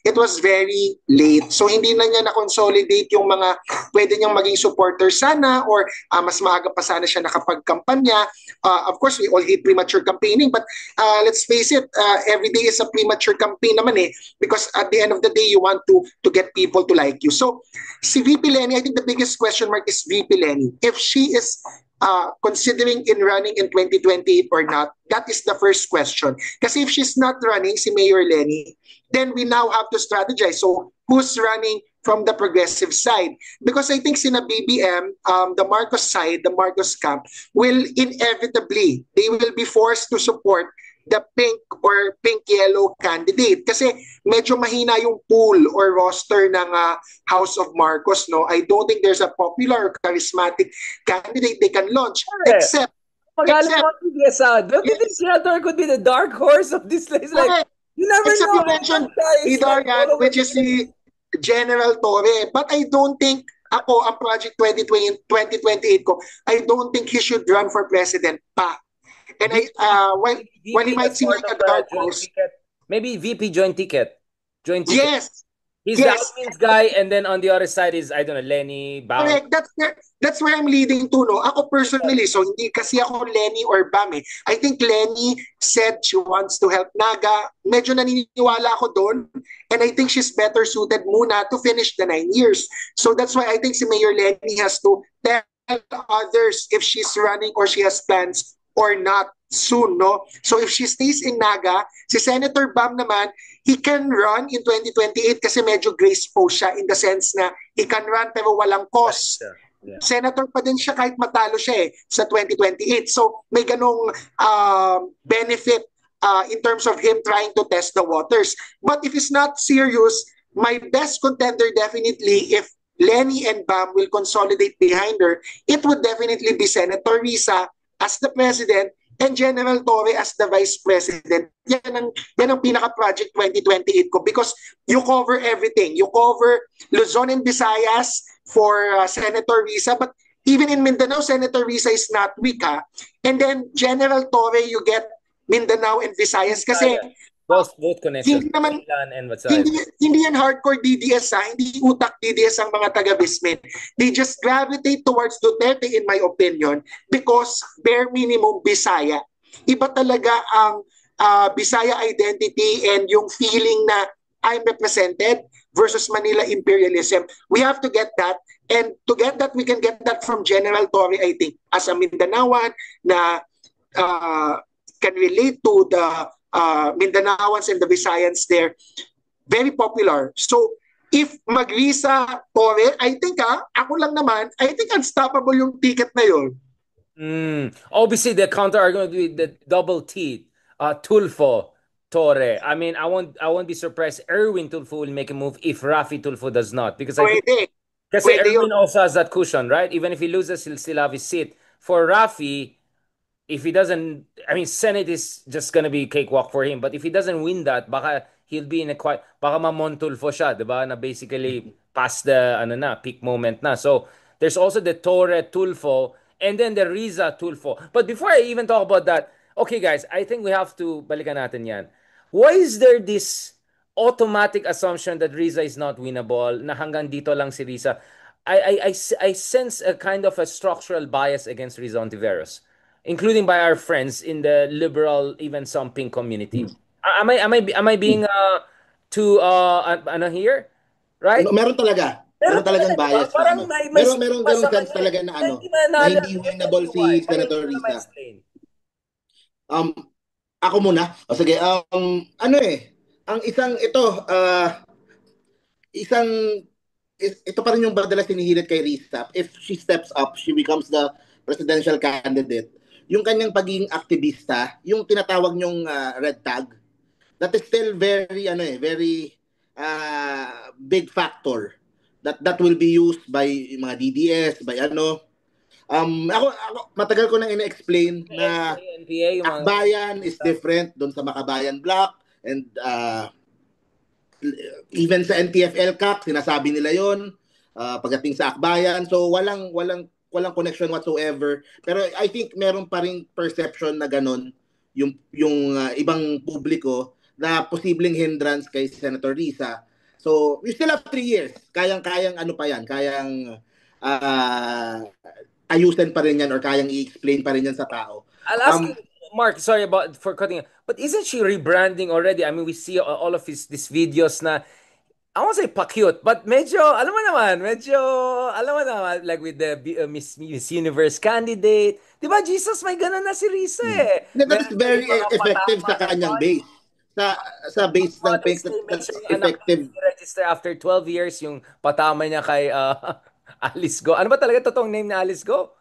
it was very late. So hindi na niya na-consolidate yung mga pwede niyang maging supporter sana or mas maaga pa sana siya nakapagkampanya. Of course, we all hate premature campaigning, but let's face it, every day is a premature campaign naman eh, because at the end of the day, you want to get people to like you. So si VP Lenny, I think the biggest question mark is VP Lenny. If she is considering in running in 2028 or not, that is the first question. Kasi if she's not running, si Mayor Lenny, then we now have to strategize. So who's running from the progressive side? Because I think sina BBM, the Marcos side, the Marcos camp, will inevitably, they will be forced to support the pink or pink-yellow candidate. Kasi medyo mahina yung pool or roster ng House of Marcos. No, I don't think there's a popular or charismatic candidate they can launch, except Magaling mo don't you think Senator could be the dark horse of this place? Like, you never except know. you mentioned Darian, which is si General Torre. But I don't think ako, ang Project 2020, 2028 ko, I don't think he should run for president pa. And while he might seem like a dark horse, maybe VP joint ticket. Yes. He's the admins guy, and then on the other side is, I don't know, Lenny, Bam. Correct. That's where I'm leading to, no? Ako personally, so hindi kasi ako Lenny or Bam eh. I think Lenny said she wants to help Naga. Medyo naniniwala ako doon. And I think she's better suited muna to finish the 9 years. So that's why I think si Mayor Lenny has to tell others if she's running or she has plans or not soon, no? So if she stays in Naga, si Senator Bam naman, he can run in 2028 kasi medyo graceful siya in the sense na he can run pero walang cost. Yeah. Senator pa din siya kahit matalo siya sa 2028. So may ganong benefit in terms of him trying to test the waters. But if it's not serious, my best contender definitely, if Lenny and Bam will consolidate behind her, it would definitely be Senator Risa as the president and General Torre as the vice president. Yan ang pinaka-project 2028 ko because you cover everything. You cover Luzon and Visayas for Senator Risa, but even in Mindanao, Senator Risa is not weak. And then General Torre, you get Mindanao and Visayas kasi both connections. Hindi naman, hindi yan hardcore DDS hindi utak DDS ang mga taga-Vismin. They just gravitate towards Duterte in my opinion because bare minimum Bisaya. Iba talaga ang Bisaya identity and yung feeling na I'm represented versus Manila imperialism. We have to get that, and to get that, we can get that from General Torre, I think, as a Mindanaoan na can relate to the Mindanaoans and the Visayans there, very popular. So, if mag-Risa Torre, I think ako lang naman, I think unstoppable yung ticket na yun. Obviously, the counter argument with the double T, Tulfo Torre. I mean, I won't be surprised Erwin Tulfo will make a move if Rafi Tulfo does not. Because I think Erwin also has that cushion, right? Even if he loses, he'll still have his seat. For Rafi, if he doesn't, I mean, Senate is just gonna be cakewalk for him. But if he doesn't win that, baka he'll be in a quite, baka mamontulfo siya, di ba? Na basically past the, ano na, peak moment na. So, there's also the Torre Tulfo and then the Riza Tulfo. But before I even talk about that, okay guys, I think we have to balikan natin yan. Why is there this automatic assumption that Riza is not winnable, na hanggang dito lang si Riza? I sense a kind of a structural bias against Riza Ontiveros, including by our friends in the liberal, even some pink community. Am I being too ano here? Right? Meron talaga. Meron Meron talaga, talagang di ba? bias na Parang ano. may Meron stigma ganung sa sense kanya talaga na na ano, hindi na manalo. hindi Let me tell winnable you why. si Ano, Senator hindi ko na Risa. ma-explain. Um, Ako muna. O sige, ano ang isang ito pa rin yung madalas hinihirit kay Risa. If she steps up, she becomes the presidential candidate. Yung kanyang pagiging aktivista, yung tinatawag niyong red tag, that is still very big factor that will be used by mga DDS, by ano. Ako matagal ko nang ina-explain na NPA, yung mga... Akbayan is different doon sa Makabayan Block and even sa NTF-ELCAC sinasabi nila yon pagdating sa Akbayan. So walang connection whatsoever. Pero I think meron pa ring perception na ganun yung ibang publiko na posibleng hindrance kay Senator Risa. So we still have 3 years. Kayang-kayang ano pa yan, kayang ayusin pa rin yan or kayang i-explain pa rin yan sa tao. I'll ask you, Mark, sorry about for cutting, but isn't she rebranding already? I mean, we see all of these videos na, I won't say pa-cute, but medyo, alam mo naman, like with the Miss Universe candidate. Di ba, Jesus, may ganun na si Risa eh. That is Meron na very yung mga effective patama sa sa kanyang body. base. Sa base ng Pink, Father's Day, make that's sure yung anak effective. niya register after 12 years, yung patama niya kay Alice Go. Ano ba talaga totoong name ni Alice Go?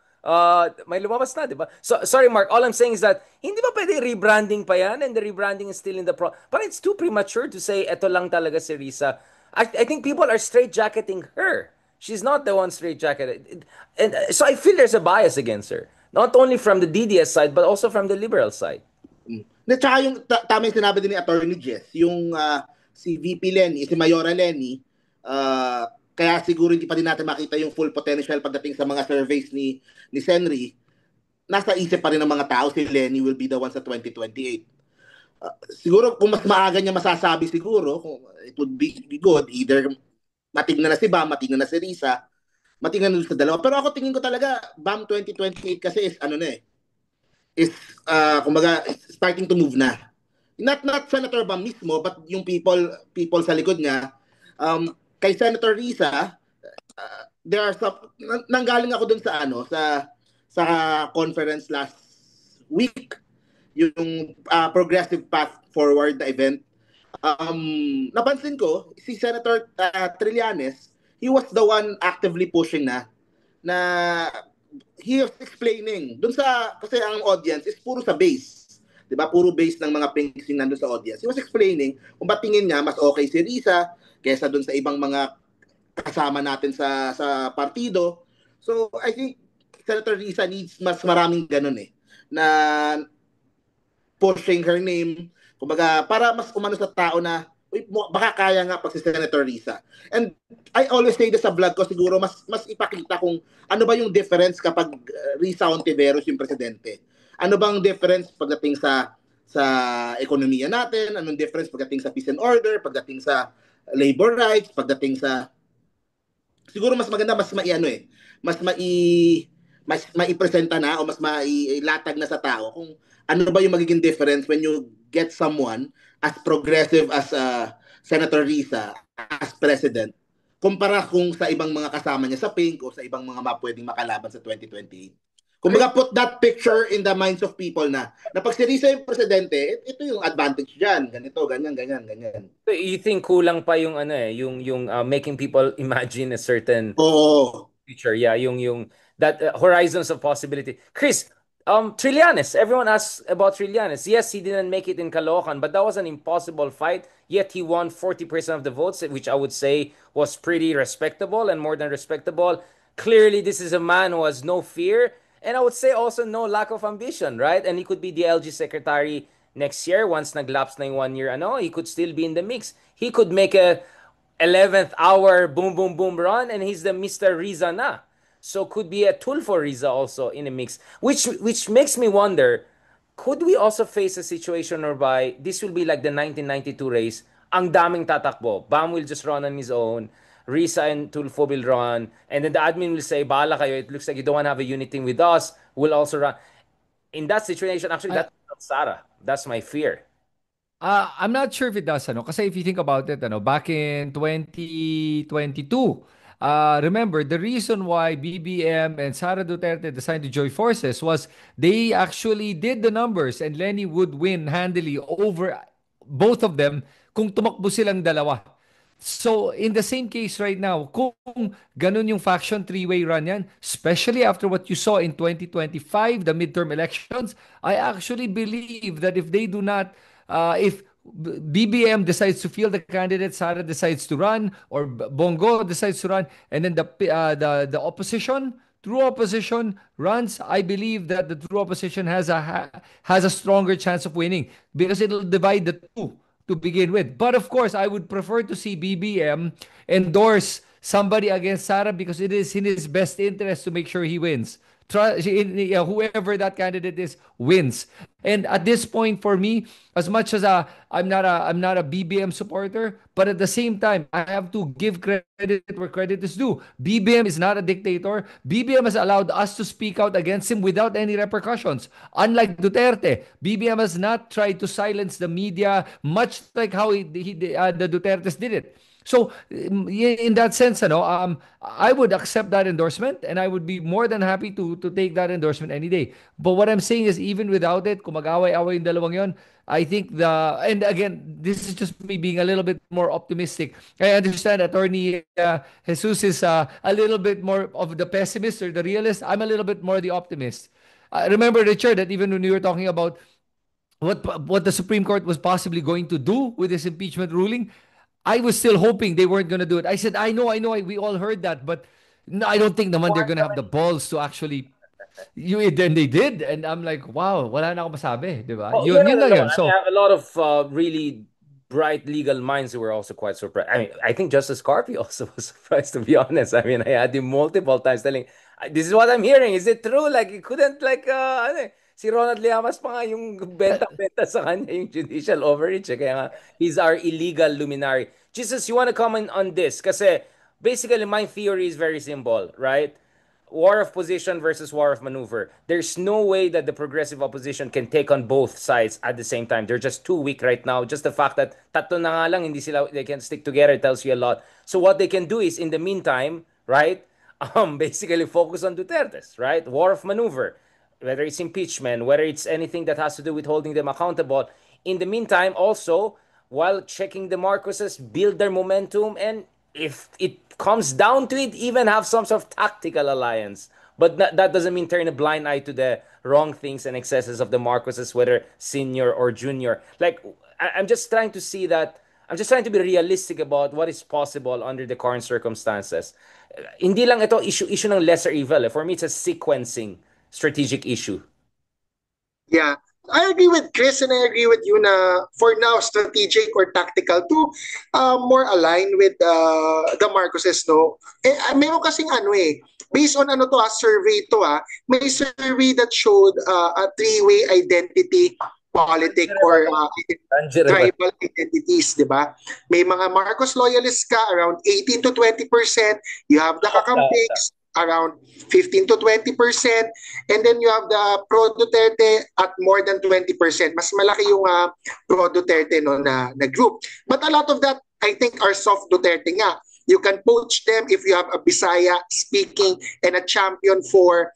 May lumabas na, di ba? So, sorry, Mark. All I'm saying is that hindi ba pwede rebranding pa yan? And the rebranding is still in the But it's too premature to say eto lang talaga si Risa. I think people are straitjacketing her. She's not the one straitjacketed. And so I feel there's a bias against her. Not only from the DDS side, but also from the liberal side. Tsaka yung tama yung sinabi din ni Attorney Jess, yung si VP Lenny, si Mayora Lenny, kaya siguro hindi pa din natin makita yung full potential pagdating sa mga surveys ni Senri. Nasa isip pa rin ng mga tao si Lenny will be the one sa 2028. Siguro kung mas maaga niya masasabi siguro, kung it would be good, either matignan na si Bam, matignan na si Risa, matignan na sa dalawa. Pero ako tingin ko talaga, Bam 2028 kasi is ano na is kumbaga starting to move na. Not Senator Bam mismo, but yung people sa likod niya. Kay Senator Risa, there are some nanggaling ako dun sa sa conference last week, yung Progressive Path Forward na event. Napansin ko si Senator Trillanes, he was the one actively pushing na he was explaining dun sa, kasi ang audience is puro sa base, 'di ba? Puro base ng mga pinks yung nandun sa audience. He was explaining kung ba't tingin niya mas okay si Risa kaysa dun sa ibang mga kasama natin sa partido. So I think Senator Risa needs mas maraming ganun na pushing her name, kumbaga para mas umano sa tao na uy, baka kaya nga pag si Senator Risa. And I always say this sa vlog ko, siguro mas ipakita kung ano ba yung difference kapag Risa Ontiveros yung presidente. Ano bang difference pagdating sa ekonomiya natin, anong difference pagdating sa peace and order, pagdating sa labor rights, pagdating sa siguro mas maganda mas maipresenta na o mas mailatag na sa tao kung ano ba yung magiging difference when you get someone as progressive as Senator Risa as president kumpara kung sa ibang mga kasama niya sa Pink o sa ibang mga pwedeng makalaban sa 2028. Kumbaga put that picture in the minds of people na pag si Risa yung presidente, ito yung advantage diyan, ganito, ganyan. So you think kulang pa yung yung making people imagine a certain Oo. future. Yeah, yung that horizons of possibility. Chris, Trillanes. Everyone asks about Trillanes. Yes, he didn't make it in Caloocan, but that was an impossible fight. Yet he won 40% of the votes, which I would say was pretty respectable and more than respectable. Clearly, this is a man who has no fear. And I would say also no lack of ambition, right? And he could be the LG secretary next year once naglapse na yung 1 year. He could still be in the mix. He could make a 11th hour boom boom boom run, and he's the Mr. Riza na. So could be a tool for Riza also in the mix, which makes me wonder, could we also face a situation whereby this will be like the 1992 race? Ang daming tatakbo. Bam will just run on his own. Risa and Tulfo will run. And then the admin will say, bahala kayo. It looks like you don't want to have a unit team with us. We'll also run. In that situation, actually, I, that's Sarah. That's my fear. I'm not sure if it does, kasi if you think about it, back in 2022, remember, the reason why BBM and Sara Duterte decided to join forces was they actually did the numbers and Lenny would win handily over both of them kung tumakbo silang dalawa. So, in the same case right now, kung ganun yung faction three-way run yan, especially after what you saw in 2025, the midterm elections, I actually believe that if they do not, if BBM decides to field the candidate, Sara decides to run, or Bongo decides to run, and then the opposition, true opposition runs, I believe that the true opposition has a stronger chance of winning because it'll divide the two to begin with. But of course, I would prefer to see BBM endorse somebody against Sara because it is in his best interest to make sure he wins. Whoever that candidate is wins. And at this point, for me, as much as I'm not a BBM supporter, but at the same time, I have to give credit where credit is due. BBM is not a dictator. BBM has allowed us to speak out against him without any repercussions. Unlike Duterte, BBM has not tried to silence the media, much like how the Dutertes did it. So, in that sense, I would accept that endorsement and I would be more than happy to take that endorsement any day. But what I'm saying is, even without it, kung mag-away-away yung dalawang yon, I think and again, this is just me being a little bit more optimistic. I understand Attorney Jesus is a little bit more of the pessimist or the realist. I'm a little bit more the optimist. Remember, Richard, that even when we were talking about what the Supreme Court was possibly going to do with this impeachment ruling, I was still hoping they weren't going to do it. I said, I know, we all heard that, but no, I don't think naman they're going to have the balls to actually. Then they did, and I'm like, wow, wala na ako masabi, di ba? Oh, Yun lang alone. yun. I So, have a lot of really bright legal minds who were also quite surprised. I think Justice Carpi also was surprised, to be honest. I had him multiple times telling, this is what I'm hearing. Is it true? Like, he couldn't, like, si Ronald Llamas pa nga yung benta-benta sa kanya yung judicial overreach. Kaya nga, he's our illegal luminary. Jesus, you want to comment on this? Kasi, basically, my theory is very simple, right? War of position versus war of maneuver. There's no way that the progressive opposition can take on both sides at the same time. They're just too weak right now. Just the fact that tatlo na nga lang, they can stick together tells you a lot. So what they can do is, in the meantime, right, basically focus on Duterte's, right? War of maneuver, whether it's impeachment, whether it's anything that has to do with holding them accountable. In the meantime, also, while checking the Marcoses, build their momentum, and if it comes down to it, even have some sort of tactical alliance. But that doesn't mean turn a blind eye to the wrong things and excesses of the Marcoses, whether senior or junior. Like, I'm just trying to see that. I'm just trying to be realistic about what is possible under the current circumstances. Hindi lang ito issue ng lesser evil. For me, it's a sequencing strategic issue. Yeah. I agree with Chris and I agree with you na for now, strategic or tactical to more aligned with the Marcoses, no? Meron kasing based on survey to may survey that showed a three-way identity politic or tribal identities, di ba? May mga Marcos loyalists ka around 18 to 20%. You have the Kakampigs around 15 to 20%, and then you have the pro Duterte at more than 20%. Mas malaki yung pro Duterte na group. But a lot of that, I think, are soft Duterte nga. You can poach them if you have a Bisaya speaking and a champion for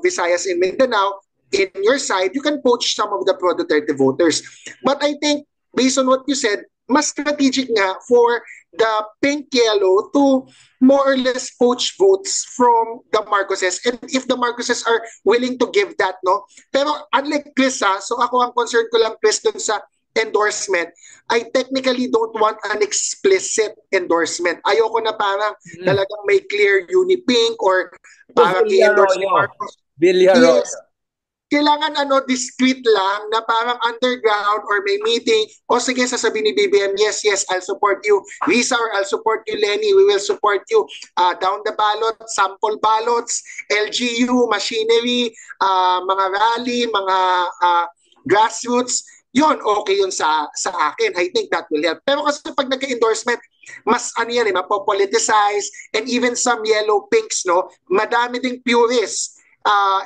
Visayas in Mindanao. In your side, you can poach some of the pro Duterte voters. But I think, based on what you said, mas strategic nga for the pink-yellow to more or less poach votes from the Marcoses. And if the Marcoses are willing to give that, no? Pero unlike Chris, so ako ang concern ko lang, Chris, dun sa endorsement, I technically don't want an explicit endorsement. Ayoko na parang talagang may clear unipink or parang i-endorse ni Marcos. Villarroel. Yes, kailangan discreet lang na parang underground or may meeting. O sige, sasabihin ni BBM, yes, yes, I'll support you. Risa, or I'll support you, Lenny. We will support you. Down the ballot, sample ballots, LGU, machinery, mga rally, mga grassroots. Yun, okay yun sa akin. I think that will help. Pero kasi pag nagka-endorsement, mas yan mapopoliticize, and even some yellow pinks, no, madami ding purists.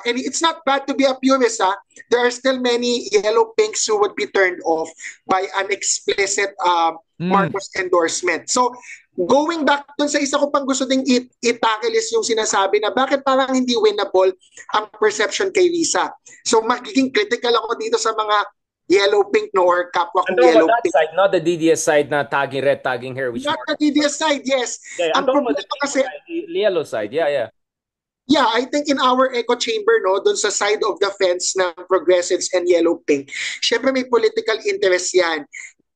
And it's not bad to be a purist. There are still many yellow pinks who would be turned off by an explicit Marcos endorsement. So, going back dun sa isa ko pang gusto ding i-tackle is yung sinasabi na bakit parang hindi winnable ang perception kay Risa. So, magiging critical ako dito sa mga yellow pink, no, or kapwa kong yellow that pink. side, not the DDS side na tagging red, tagging here. Not the DDS side, yes. Yeah, Ang problema kasi, yellow side, yeah. yeah, I think in our echo chamber, no, dun sa side of the fence ng progressives and yellow pink, syempre may political interest yan.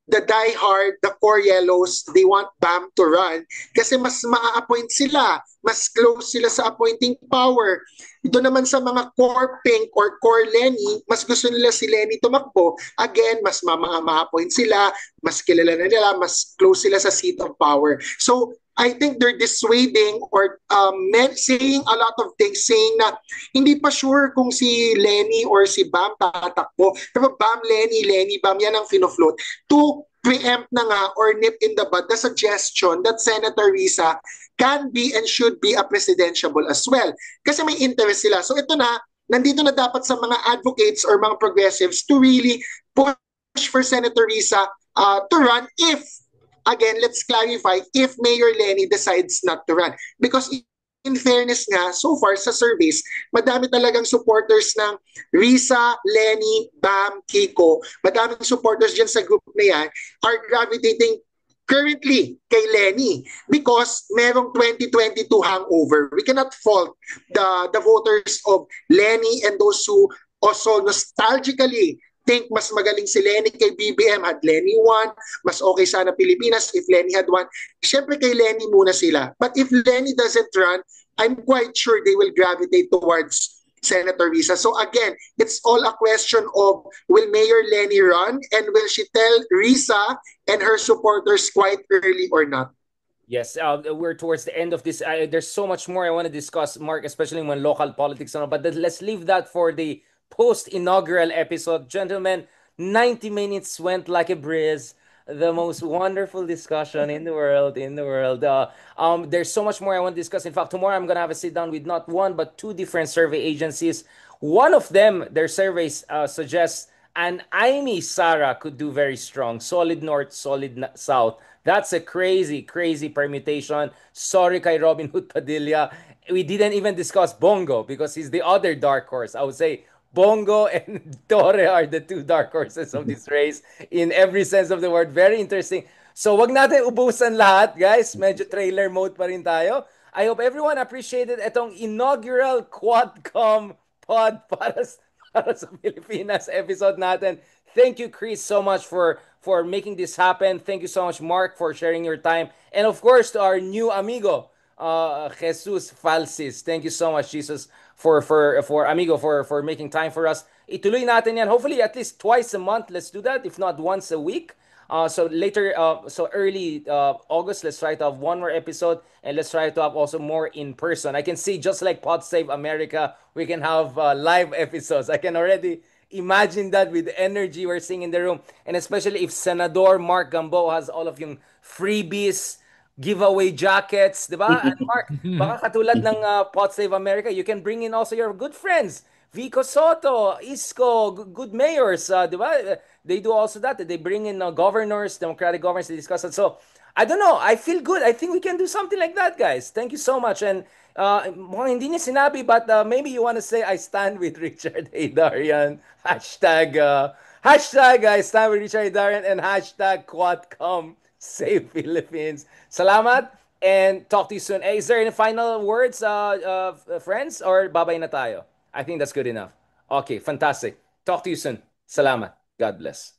The die-hard, the core yellows, they want BAM to run kasi mas maa-appoint sila, mas close sila sa appointing power. Doon naman sa mga core pink or core Lenny, mas gusto nila si Lenny tumakbo. Again, mas ma-appoint sila, mas kilala na nila, mas close sila sa seat of power. So, I think they're dissuading or saying a lot of things, saying na hindi pa sure kung si Lenny or si Bam tatakbo. Pero Bam, Lenny, Bam, yan ang finofloat to preempt na nga or nip in the bud the suggestion that Senator Risa can be and should be a presidentiable as well. Kasi may interest sila. So ito na, nandito na dapat sa mga advocates or mga progressives to really push for Senator Risa to run if, again, let's clarify, if Mayor Lenny decides not to run. Because in fairness nga, so far sa surveys, madami talagang supporters ng Risa, Lenny, Bam, Kiko. Madaming supporters dyan sa group na yan are gravitating currently kay Lenny because merong 2022 hangover. We cannot fault the voters of Lenny and those who also nostalgically think mas magaling si Lenny kay BBM had Lenny won, mas okay sana Pilipinas if Lenny had won. Siyempre kay Lenny muna sila. But if Lenny doesn't run, I'm quite sure they will gravitate towards Senator Risa. So again, it's all a question of will Mayor Lenny run and will she tell Risa and her supporters quite early or not? Yes, we're towards the end of this. There's so much more I want to discuss, Mark, especially when local politics. But let's leave that for the post-inaugural episode. Gentlemen, 90 minutes went like a breeze. The most wonderful discussion in the world, there's so much more I want to discuss. In fact, tomorrow I'm going to have a sit down with not one, but two different survey agencies. One of them, their surveys suggests an Amy Sara could do very strong. Solid North, solid South. That's a crazy, crazy permutation. Sorry kay Robin Hood Padilla. We didn't even discuss Bongo because he's the other dark horse. I would say Bongo and Torre are the two dark horses of this race in every sense of the word. Very interesting. So wag natin ubusan lahat, guys. Medyo trailer mode pa rin tayo. I hope everyone appreciated itong inaugural Quadcom pod para sa Pilipinas episode natin. Thank you, Chris, so much for making this happen. Thank you so much, Mark, for sharing your time. And of course, to our new amigo, Jesus Falsis. Thank you so much, Jesus, for amigo for making time for us. Ituloy natin yan. Hopefully at least twice a month. Let's do that, if not once a week. So early August, let's try to have one more episode, and let's try to have also more in person. I can see, just like Pod Save America, we can have live episodes. I can already imagine that with the energy we're seeing in the room, and especially if Senador Mark Gambo has all of yung freebies, giveaway jackets, di ba? And Mark, baka katulad ng Pod Save America, you can bring in also your good friends. Vico Soto, Isko, good mayors, di ba? They do also that. They bring in governors, democratic governors, they discuss it. So, I don't know. I feel good. I think we can do something like that, guys. Thank you so much. And mukhang hindi niya sinabi, but maybe you want to say, I stand with Richard A. Darian. Hashtag I stand with Richard A. Darian, and hashtag Quadcom Save Philippines. Salamat, and talk to you soon. Is there any final words, friends, or babay na tayo? I think that's good enough. Okay, fantastic. Talk to you soon. Salamat. God bless.